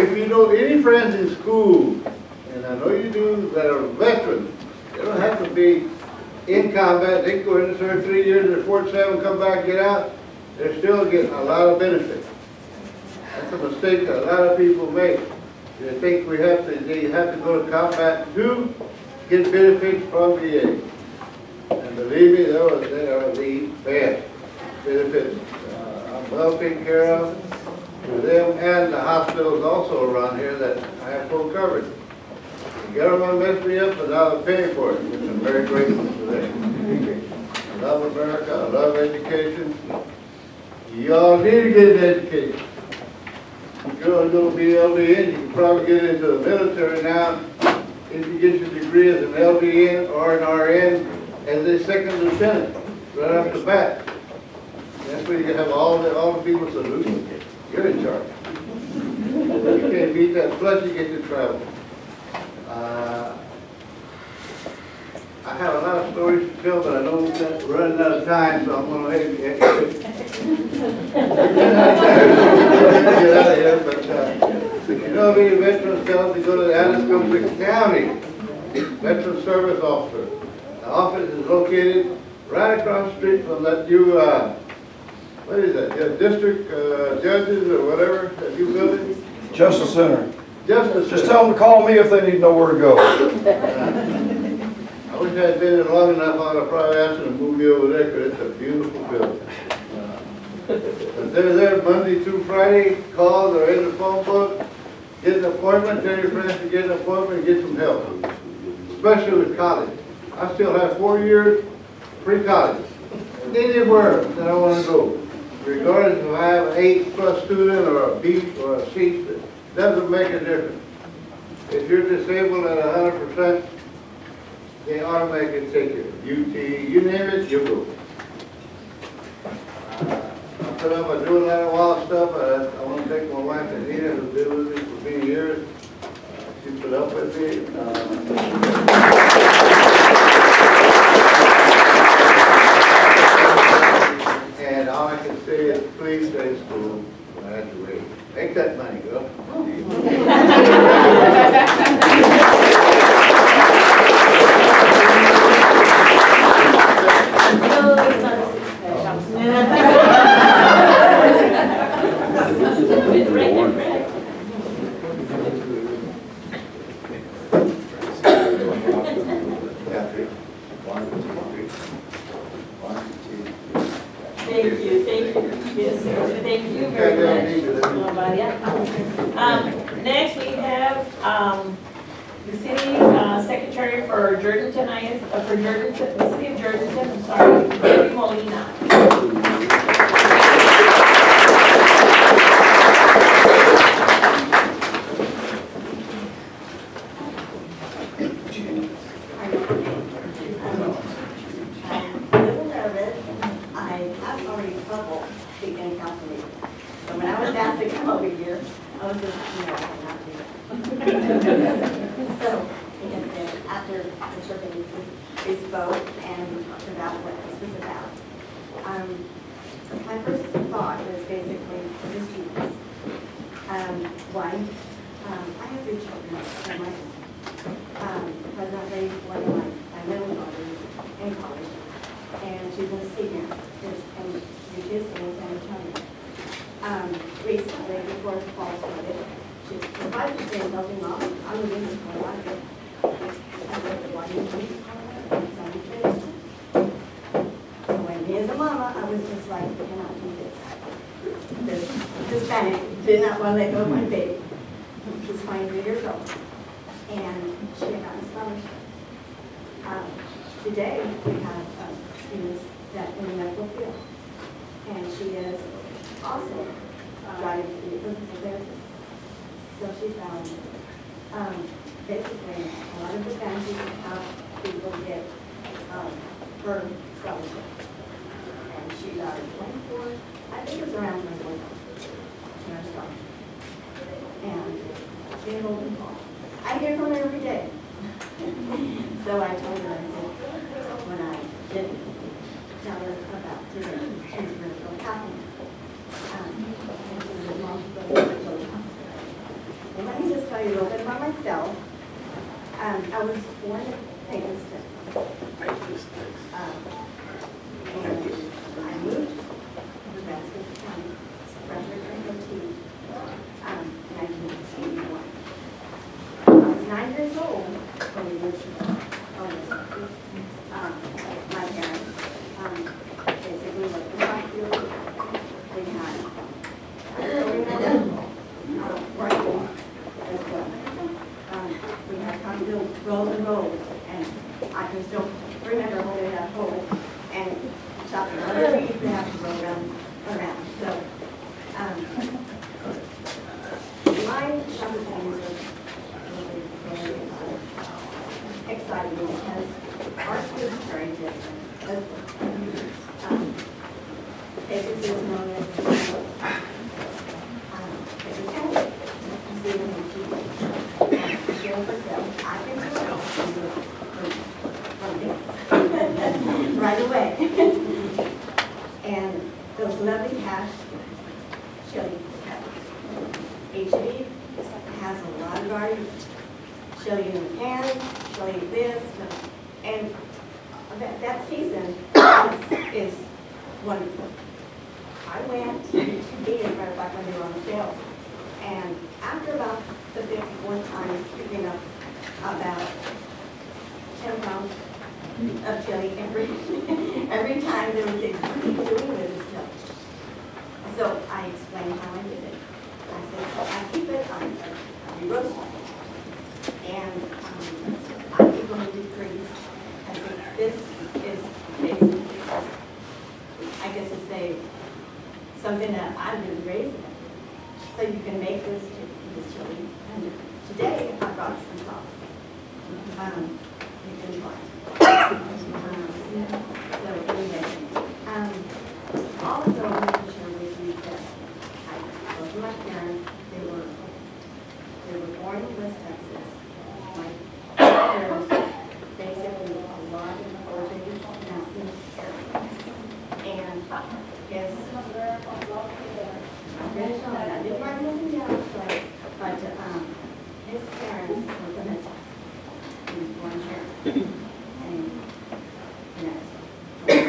If you know any friends in school, and I know you do, that are veterans, they don't have to be in combat. They can go in and serve 3 years at Fort 7, come back, get out. They're still getting a lot of benefit. That's a mistake that a lot of people make. They think they have to go to combat to get benefits from VA. And believe me, they are the best benefits. I'm well taken care of. To them and the hospitals also around here that I have full coverage. The government messed me up, but now they're paying for it, which I'm very grateful for them. I love America, I love education. You all need to get an education. If you're going to be LDN, you can probably get into the military now if you get your degree as an LDN or an RN as a second lieutenant, right off the bat. That's where you can have all the people salute you. You're in charge. You can't beat that. Plus, you get to travel. I have a lot of stories to tell, but I don't want to run out of time, so I'm going to get out of here. But if you know of any veterans, tell them to go to the Atascosa County Veteran Service Officer. The office is located right across the street from that new what is that? District judges or whatever, that new building? Justice Center. Justice Center. Just tell them to call me if they need to know where to go. I wish I had been there long enough, I would have probably asked them to move me over there because it's a beautiful building. But they're there Monday through Friday, calls are in the phone book, get an appointment, tell your friends to get an appointment and get some help. Especially with college. I still have 4 years pre-college. Anywhere that I want to go. Regardless if I have an A+ student or a B or a C, it doesn't make a difference. If you're disabled at 100%, they automatically take it. UT, you name it, you go. I put up with doing a lot of wild stuff. I want to thank my wife Anita, who's been with me for many years. She put up with me. And all I can say is, please stay in school. I have to wait. Make that money, girl. Next we have the city secretary for Jordanton, the city of Jordanton, I'm sorry, Debbie Molina. Hispanic, did not want to let go of my baby. She's 23 years old, and she had gotten scholarships. today we have students that in the medical field. And she is also trying to be a physical therapist. So she found basically a lot of advantages of how people get her scholarship. And she got 24, I think it was around 24 to her scholarship. And she enrolled in college. I hear from her every day. So I told her, I said, when I didn't tell her about today, she was going to go Catholic. And she was mom to go to Catholic. Well, let me just tell you a little bit about myself. I was born in Pleasanton. And I moved to Pleasanton County, freshman in 1981. I was 9 years old when we moved to my parents basically lived in Rockfield. We had working as well. We had Rockfield rows and rows, and I just don't remember holding that hole and chopping other trees that have to go around. So my opportunities were really very exciting because our school is very different. Texas is known as right away. And those lovely cash chili peppers. HB has a lot of gardens. Chili in the cans, chili this, and that season is wonderful. I went to 2 meetings right back when they were on sale. And after about the 54th time picking up about 10 pounds of chili every time there was a doing with this chili. So I explained how I did it. I said, so I keep it on a roast. And I keep them in deep freeze. I think this is basically, I guess to say, something that I've been raised in. So you can make this chili. And today I brought some sauce. You can try. So anyway, also I want to share with you that both of my parents, they were born in West Texas. My parents basically a lot of originated from mountains, and yes, I didn't write anything down, but his parents were from his. He was born here, and and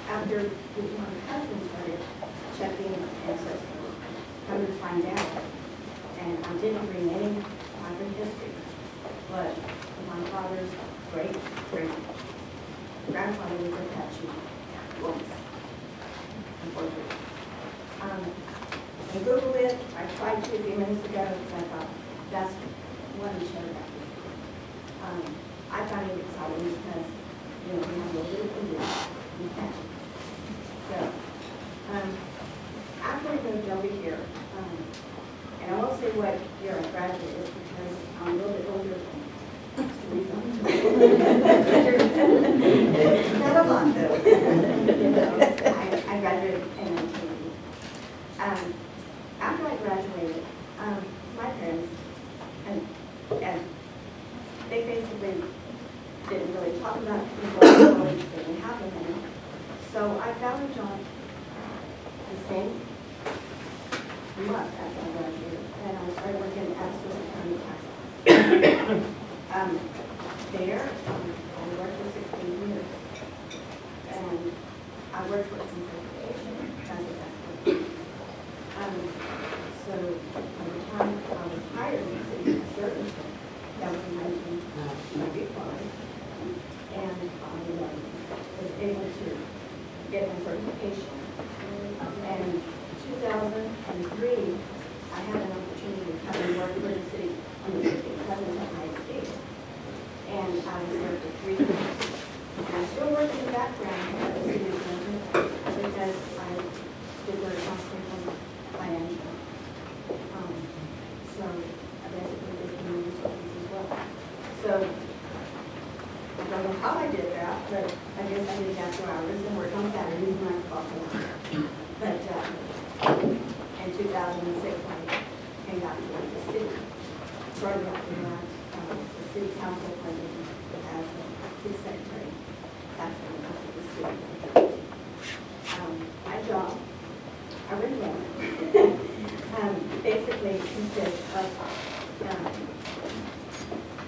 after my husband started checking ancestors, come to find out, and I didn't bring any migrant history, but my father's great-great-grandfather was Apache once, unfortunately. I Googled it. I tried to a few minutes ago because I thought that's what he showed up. I found it exciting because, we have a little bit of English in Apache. So, after I moved over here, and I won't say what year I graduated because I'm a little bit older than not a lot though. I graduated in 1980. After I graduated, my parents, and they basically didn't really talk about people they didn't have them in. So I found a job the same month after I graduated, and I started working at Pleasanton County Tax Office. There, I worked for 16 years, and I worked for simplification as a tax officer. So by the time I was hired in the city of service, that was in 1995, and I was able to get my certification. And in 2003, I had an opportunity to come and work for the city on the 50th President of the United States. and I served for 3 years. And I still work in the background at the city of Pleasanton because I did the responsible financial. So I basically did community service as well. So I don't know how I did that, but I guess I did after hours and worked on Saturdays when I was off a lot. But in 2006, I came out to the city. Started out in the city council president as a city secretary. That's when I went to the city. My job, I really love it. Basically consists of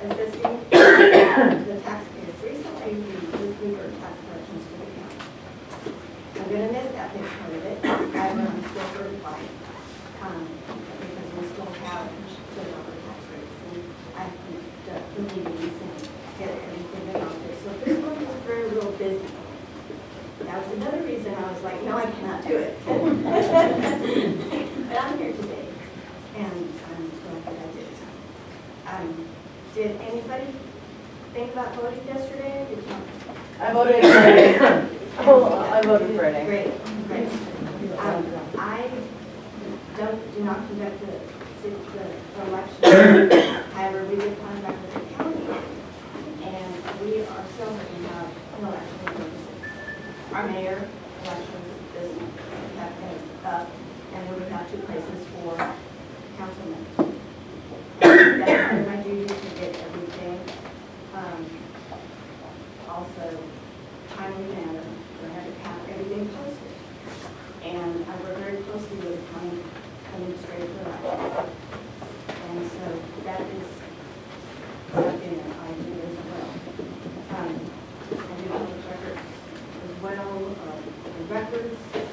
assisting the taxpayers. Recently, we were tax collections for the county. I'm going to miss that big part of it. I'm still certified because we still have the lower tax rates. And I think the meetings and get everything in office. So this one was very real busy. That was another reason I was like, no, I cannot do it. But I'm here today, and I'm glad that I did. Did anybody think about voting yesterday? Did you? I voted Friday. I voted Friday. Great. I do not conduct the election. However, we did contract with the county, and we ourselves are going to have an election services. Our mayor elections this have been up, and we would have 2 places for councilmen. That's part of my duty to get everything. Also, timely manner, we have to have everything posted. And I work very closely with the county administrator for that. And so that is something that I do as well. I do public records as well, the records that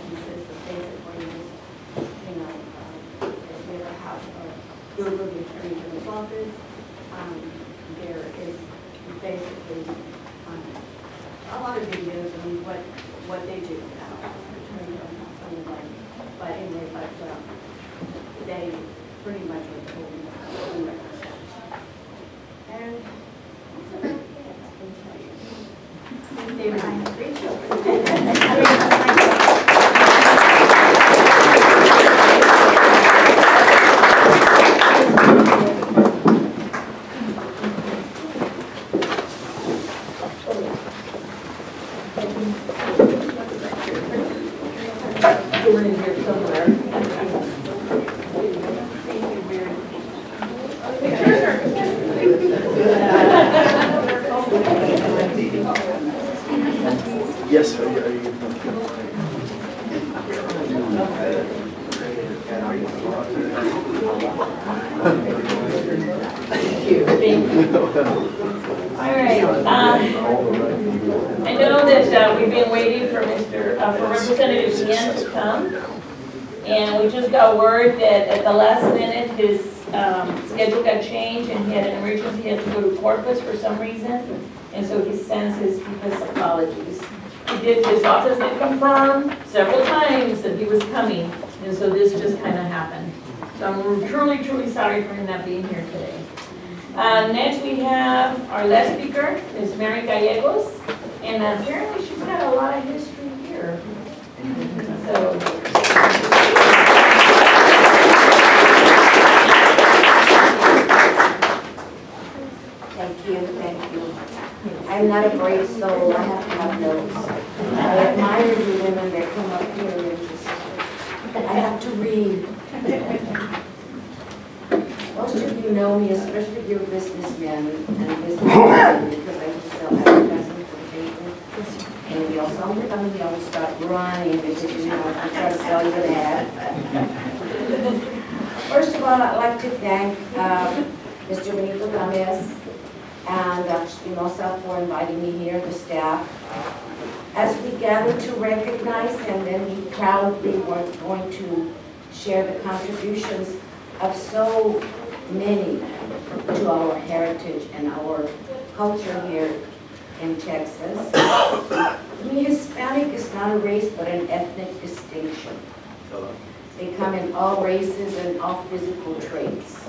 consists of basically just, if we ever have Google the Attorney General's office, there is basically a lot of videos on what they do now. Attorney General's something like, but anyway, they pretty much are told the records. And that's about it, I can tell you. They were 3 children. We're in here somewhere. Yes, are you? Thank you. All right. I know that we've been waiting for for Representative Ian to come, and we just got word that at the last minute his schedule got changed and he had an emergency. He had to go to Corpus for some reason, and so he sends his deepest apologies. His office did confirm several times that he was coming, and so this just kind of happened. So I'm truly, truly sorry for him not being here today. Next we have our last speaker, is Mary Gallegos, and apparently she's got a lot of history here. So. Thank you. I'm not a brave soul, I have to have notes. I admire the women that come up here and just, I have to read. Most of you know me, especially your businessmen and businesswomen, because I just sell advertising for the paper. And if y'all saw me coming, y'all would start running because you know I try to sell you an ad. First of all, I'd like to thank Mr. Benito Gomez and Dr. Espinosa for inviting me here, the staff. As we gather to recognize and then we proudly were going to share the contributions of so many to our heritage and our culture here in Texas. Being Hispanic is not a race but an ethnic distinction. They come in all races and all physical traits.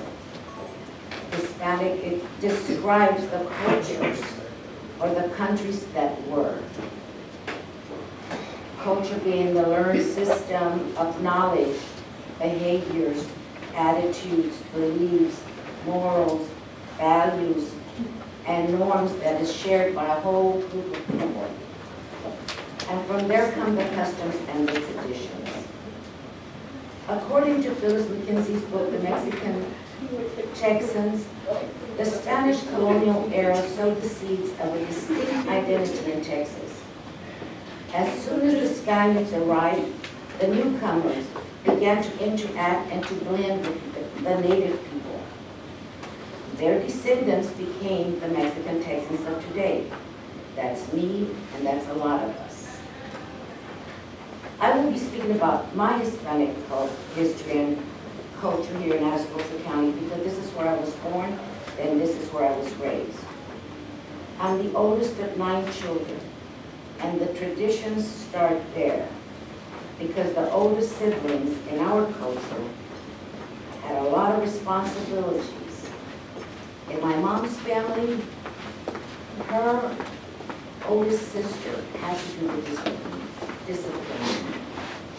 Hispanic, it describes the cultures or the countries that were. Culture being the learned system of knowledge, behaviors, attitudes, beliefs, morals, values, and norms that is shared by a whole group of people. And from there come the customs and the traditions. According to Phyllis McKenzie's book, The Mexican Texans, the Spanish colonial era sowed the seeds of a distinct identity in Texas. As soon as the Spaniards arrived, the newcomers began to interact and to blend with the native people. Their descendants became the Mexican Texans of today. That's me, and that's a lot of us. I will be speaking about my Hispanic history and culture here in Atascosa County because this is where I was born and this is where I was raised. I'm the oldest of 9 children, and the traditions start there because the oldest siblings in our culture had a lot of responsibilities. In my mom's family, her oldest sister had to do with discipline.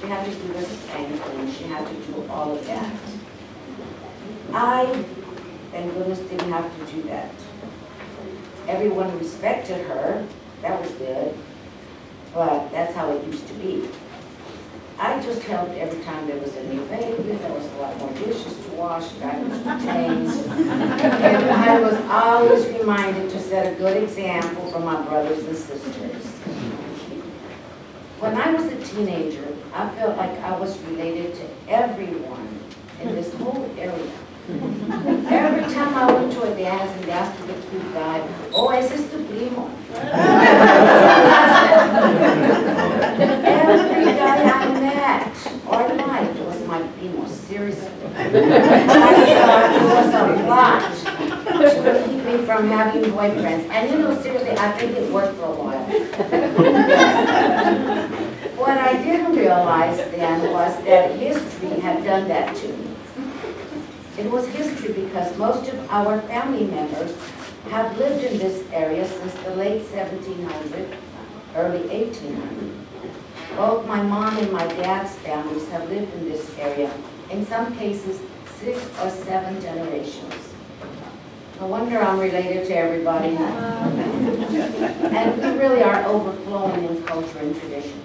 She had to do with spanking. She had to do all of that. I, thank goodness, didn't have to do that. Everyone respected her. That was good. But that's how it used to be. I just helped every time there was a new baby. There was a lot more dishes to wash, diapers to change. And I was always reminded to set a good example for my brothers and sisters. When I was a teenager, I felt like I was related to everyone in this whole area. Every time I went to a dance and asked for the cute guy, oh, ese es tu primo. Every guy I met or liked was my primo, seriously. I thought it was a plot to keep me from having boyfriends. And you know, seriously, I think it worked for a while. What I didn't realize then was that history had done that to me. It was history because most of our family members have lived in this area since the late 1700s, early 1800s. Both my mom and my dad's families have lived in this area, in some cases 6 or 7 generations. No wonder I'm related to everybody. And we really are overflowing in culture and traditions.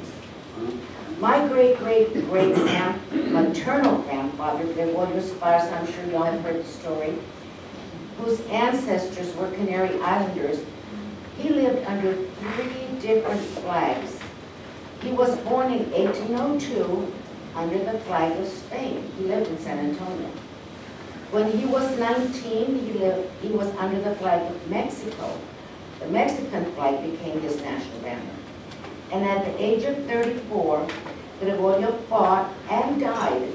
My great-great-great-maternal grandfather, Gregorio Sparza, I'm sure y'all have heard the story, whose ancestors were Canary Islanders, he lived under 3 different flags. He was born in 1802 under the flag of Spain. He lived in San Antonio. When he was 19, he was under the flag of Mexico. The Mexican flag became his national banner. And at the age of 34, Gregorio fought and died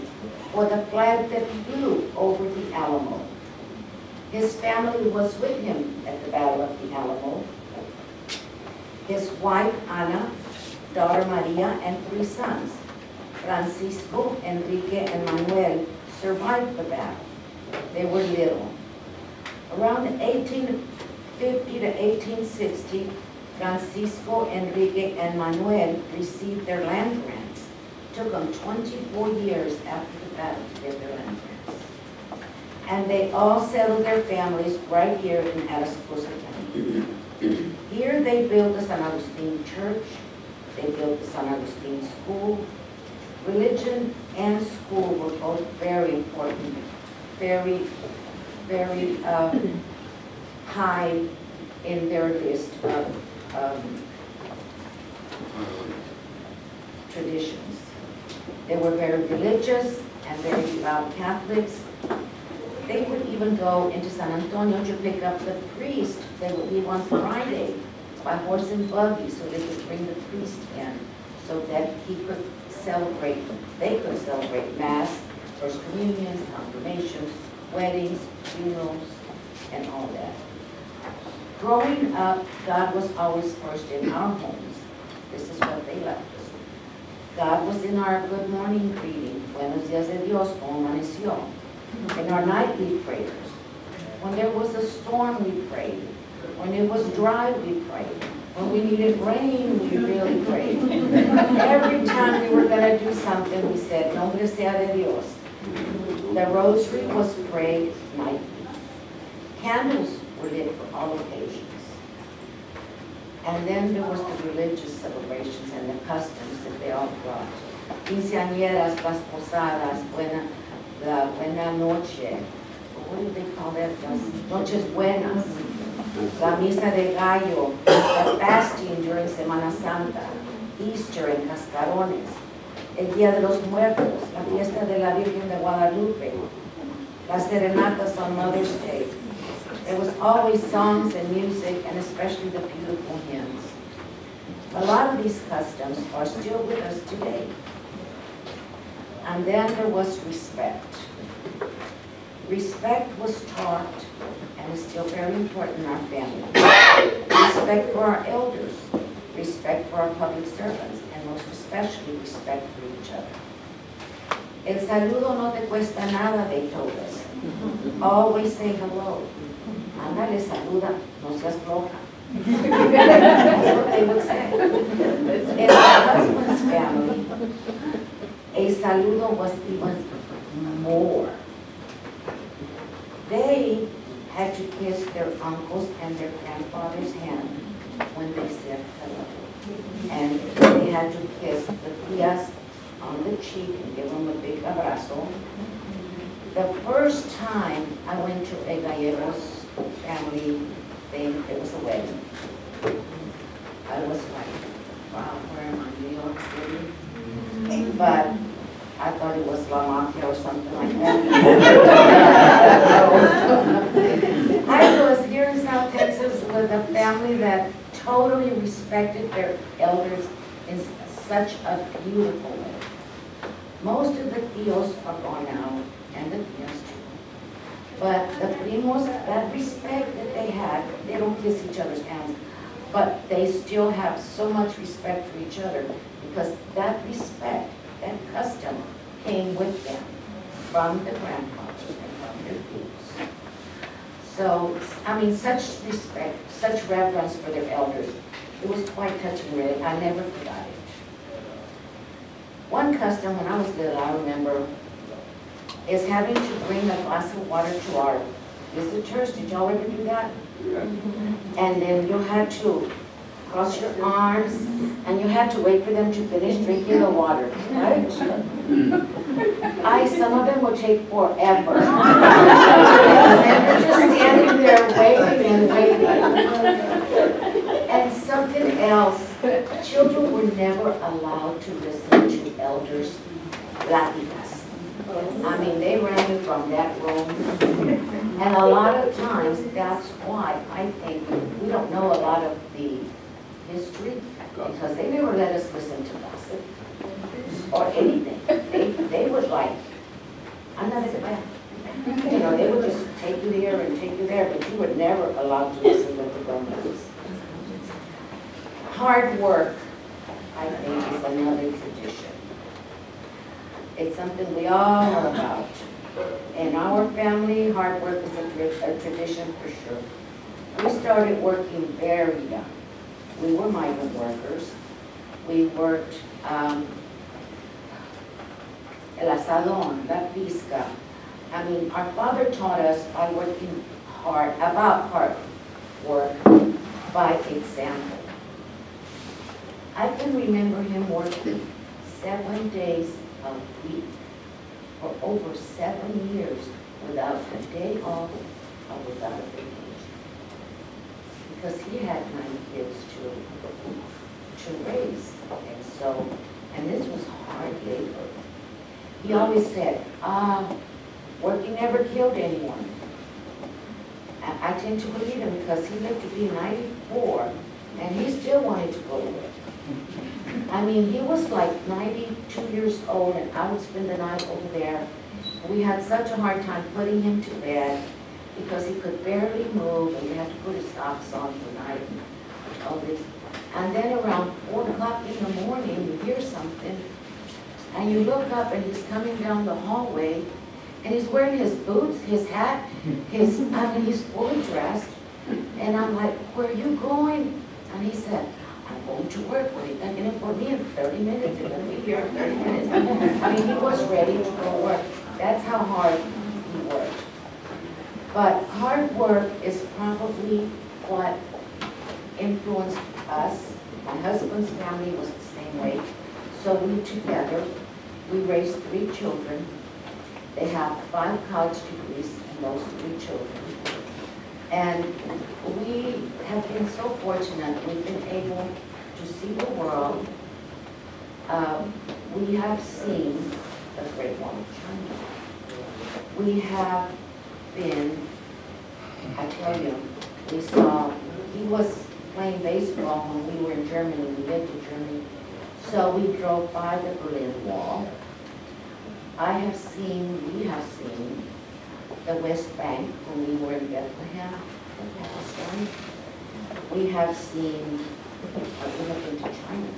for the flag that flew over the Alamo. His family was with him at the Battle of the Alamo. His wife, Ana, daughter Maria, and 3 sons, Francisco, Enrique, and Manuel, survived the battle. They were little. Around 1850 to 1860, Francisco, Enrique, and Manuel received their land grants. It took them 24 years after the battle to get their land grants. And they all settled their families right here in Atascosa County. Here they built the San Agustin Church. They built the San Agustin School. Religion and school were both very important, very, very high in their list of traditions. They were very religious and very devout Catholics. They would even go into San Antonio to pick up the priest. They would leave on Friday by horse and buggy so they could bring the priest in so that he could celebrate, they could celebrate Mass, First Communions, confirmations, weddings, funerals, and all that. Growing up, God was always first in our homes. This is what they left us. God was in our good morning greeting, Buenos días de Dios, como amaneció, in our nightly prayers. When there was a storm, we prayed. When it was dry, we prayed. When we needed rain, we really prayed. Every time we were going to do something, we said, Nombre sea de Dios. The rosary was prayed nightly. Candles were lit for all occasions. And then there was the religious celebrations and the customs that they all brought. Quinceañeras, las posadas, la buena noche. What do they call that? Las noches buenas. La misa de gallo, the fasting during Semana Santa, Easter en Cascarones, el Día de los Muertos, la fiesta de la Virgen de Guadalupe, las serenatas on Mother's Day. There was always songs and music, and especially the beautiful hymns. A lot of these customs are still with us today. And then there was respect. Respect was taught and is still very important in our family. Respect for our elders, respect for our public servants, and most especially respect for each other. El saludo no te cuesta nada, they told us. Always say hello. Ándale, saluda, no seas floja. That's what they would say. In my husband's family, a saludo was even more. They had to kiss their uncles and their grandfather's hand when they said hello. And they had to kiss the tias on the cheek and give them a big abrazo. The first time I went to a Gallegos family thing, it was a wedding. I was like, wow, where am I, New York City? But I thought it was La Mafia or something like that. I was here in South Texas with a family that totally respected their elders in such a beautiful way. Most of the tios are gone now, and the tias too. But the primos, that respect that they had, they don't kiss each other's hands, but they still have so much respect for each other because that respect, that custom came with them from the grandfathers and from their tios. So, I mean, such respect, such reverence for their elders. It was quite touching, really. I never forgot it. One custom when I was little, I remember, is having to bring a glass of water to our visitors. Did y'all ever do that? And then you had to cross your arms, and you had to wait for them to finish drinking the water, right? Some of them would take forever. And you're just standing there waiting and waiting. And something else, children were never allowed to listen to elders' pláticas. I mean, they ran you from that room. And a lot of times, that's why I think we don't know a lot of the history, because they never let us listen to gossip or anything. They would like, I'm not as bad. You know, they would just take you here and take you there, but you were never allowed to listen to the grown-ups. Hard work, I think, is another tradition. It's something we all know about. In our family, hard work is a tradition for sure. We started working very young. We were migrant workers. We worked el asadón, la pizca. I mean, our father taught us by working hard, about hard work, by example. I can remember him working 7 days a week for over 7 years without a day off or without a vacation. Because he had 9 kids to raise. And so, and this was hard labor. He always said, working never killed anyone. I tend to believe him because he lived to be 94 and he still wanted to go to work. I mean, he was like 92 years old and I would spend the night over there. We had such a hard time putting him to bed because he could barely move and you had to put his socks on for night and all this. And then around 4 o'clock in the morning, you hear something and you look up and he's coming down the hallway And he's wearing his boots, his hat, I mean, he's fully dressed. And I'm like, where are you going? And he said, I'm going to work. What are you thinking of for me in 30 minutes? You're going to be here in 30 minutes. I mean, he was ready to go work. That's how hard he worked. But hard work is probably what influenced us. My husband's family was the same way. So we together, we raised 3 children. They have 5 college degrees in those 3 children. And we have been so fortunate. We've been able to see the world. We have seen the Great Wall of China. We have been, I tell you, we saw, he was playing baseball when we were in Germany. We lived in Germany. So we drove by the Berlin Wall. we have seen the West Bank when we were in Bethlehem, Palestine. We have been to China.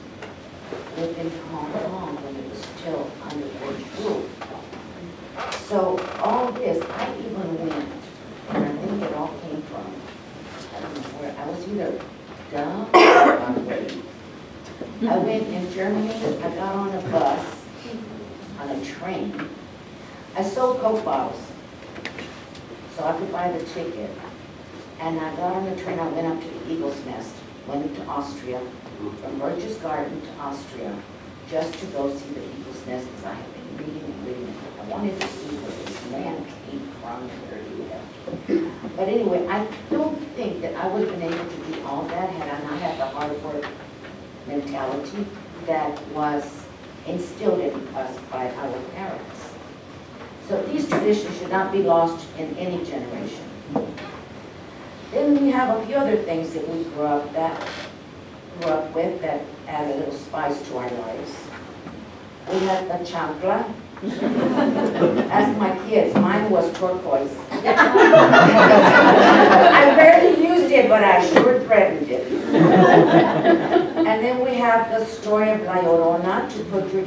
We've been to Hong Kong when it was still under British rule. So all this, I even went, and I think it all came from, I don't know where, I was either dumb or hungry. I went in Germany, I got on a bus, on a train. I sold Coke bottles, so I could buy the ticket. And I got on the train, I went up to the Eagle's Nest, went into Austria, from Birch's Garden to Austria, just to go see the Eagle's Nest, because I had been reading and reading. I wanted to see where this man came from, where he lived. But anyway, I don't think that I would have been able to do all that had I not had the hard work mentality that was instilled in us by our parents. So these traditions should not be lost in any generation. Then we have a few other things that we grew up with that add a little spice to our lives. We had the chancla. Ask my kids, mine was turquoise. I rarely used it, but I sure threatened it. And then we have the story of La Llorona to put your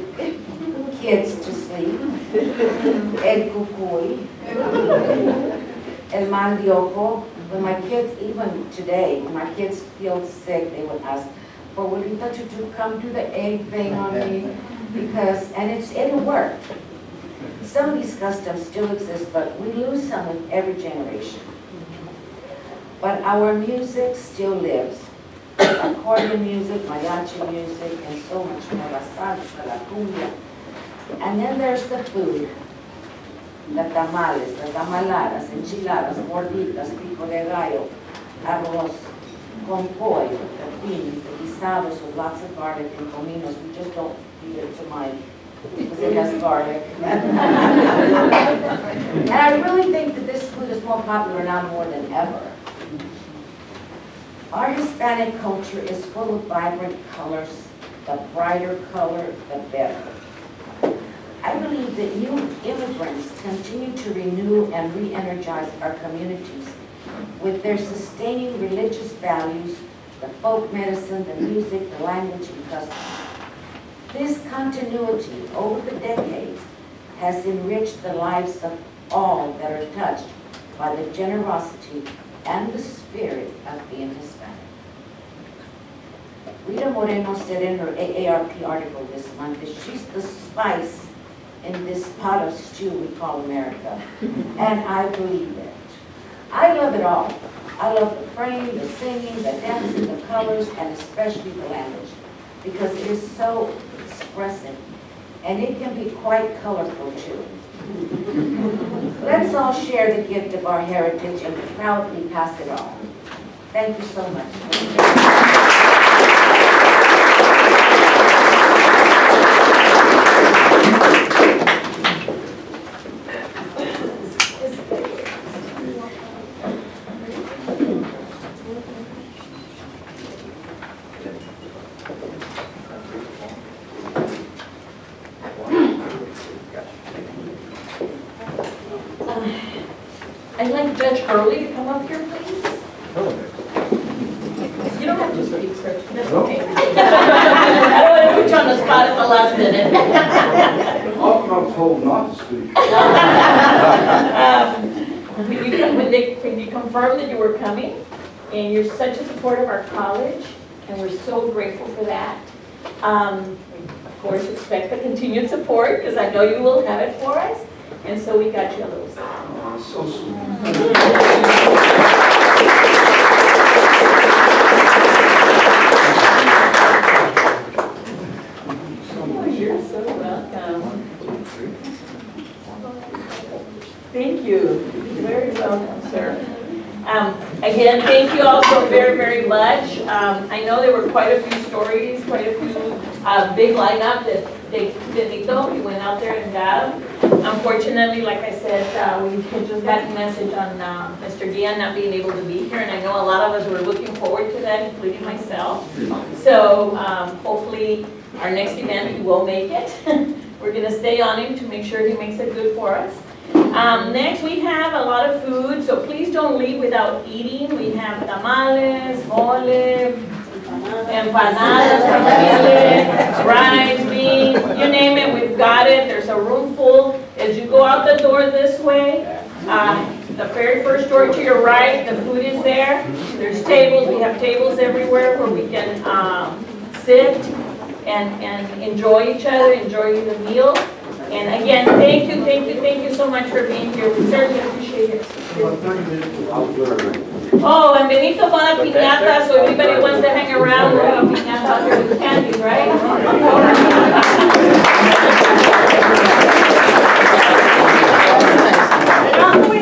kids to sleep. El cucuy. El mandioco. When my kids, even today, when my kids feel sick, they would ask, for Wilita to come do the egg thing on me, because, and it worked. Some of these customs still exist, but we lose some with every generation. But our music still lives. Accordion music, mariachi music, and so much more, la salsa, la cumbia. And then there's the food. The tamales, the tamaladas, enchiladas, gorditas, pico de gallo, arroz con pollo, the beans, the guisados with lots of garlic and cominos. We just don't eat it to mine because it has garlic. And I really think that this food is more popular now more than ever. Our Hispanic culture is full of vibrant colors. The brighter color, the better. I believe that new immigrants continue to renew and re-energize our communities with their sustaining religious values, the folk medicine, the music, the language, and customs. This continuity over the decades has enriched the lives of all that are touched by the generosity and the spirit of being Hispanic. Rita Moreno said in her AARP article this month that she's the spice in this pot of stew we call America. And I believe it. I love it all. I love the praying, the singing, the dancing, the colors, and especially the language, because it is so expressive, and it can be quite colorful too. Let's all share the gift of our heritage and proudly pass it on. Thank you so much. I'd like Judge Hurley to come up here, please. You don't have to speak, sir. That's okay. I don't want to put you on the spot at the last minute. told not to speak. When you confirmed that you were coming, and you're such a support of our college, and we're so grateful for that. Of course, expect the continued support, because I know you will have it for us, and so we got you a little something. So sweet. You're so welcome. Thank you. You're very welcome, sir. Again, thank you all so very, very much. I know there were quite a few stories, quite a few big lineup that they thought we went out there and got. Unfortunately, like I said, we had just gotten a message on Mr. Gian not being able to be here, and I know a lot of us were looking forward to that, including myself. So hopefully our next event he will make it. We're going to stay on him to make sure he makes it good for us. Next, we have a lot of food, so please don't leave without eating. We have tamales, mole, empanadas, rice, beans, you name it, we've got it. There's a room full. As you go out the door this way, the very first door to your right, the food is there. There's tables. We have tables everywhere where we can sit and enjoy each other, enjoy the meal. And again, thank you so much for being here. We certainly appreciate it. Oh, and Benito bought a piñata, so everybody wants to hang around. We'll have a piñata out here with candies, right?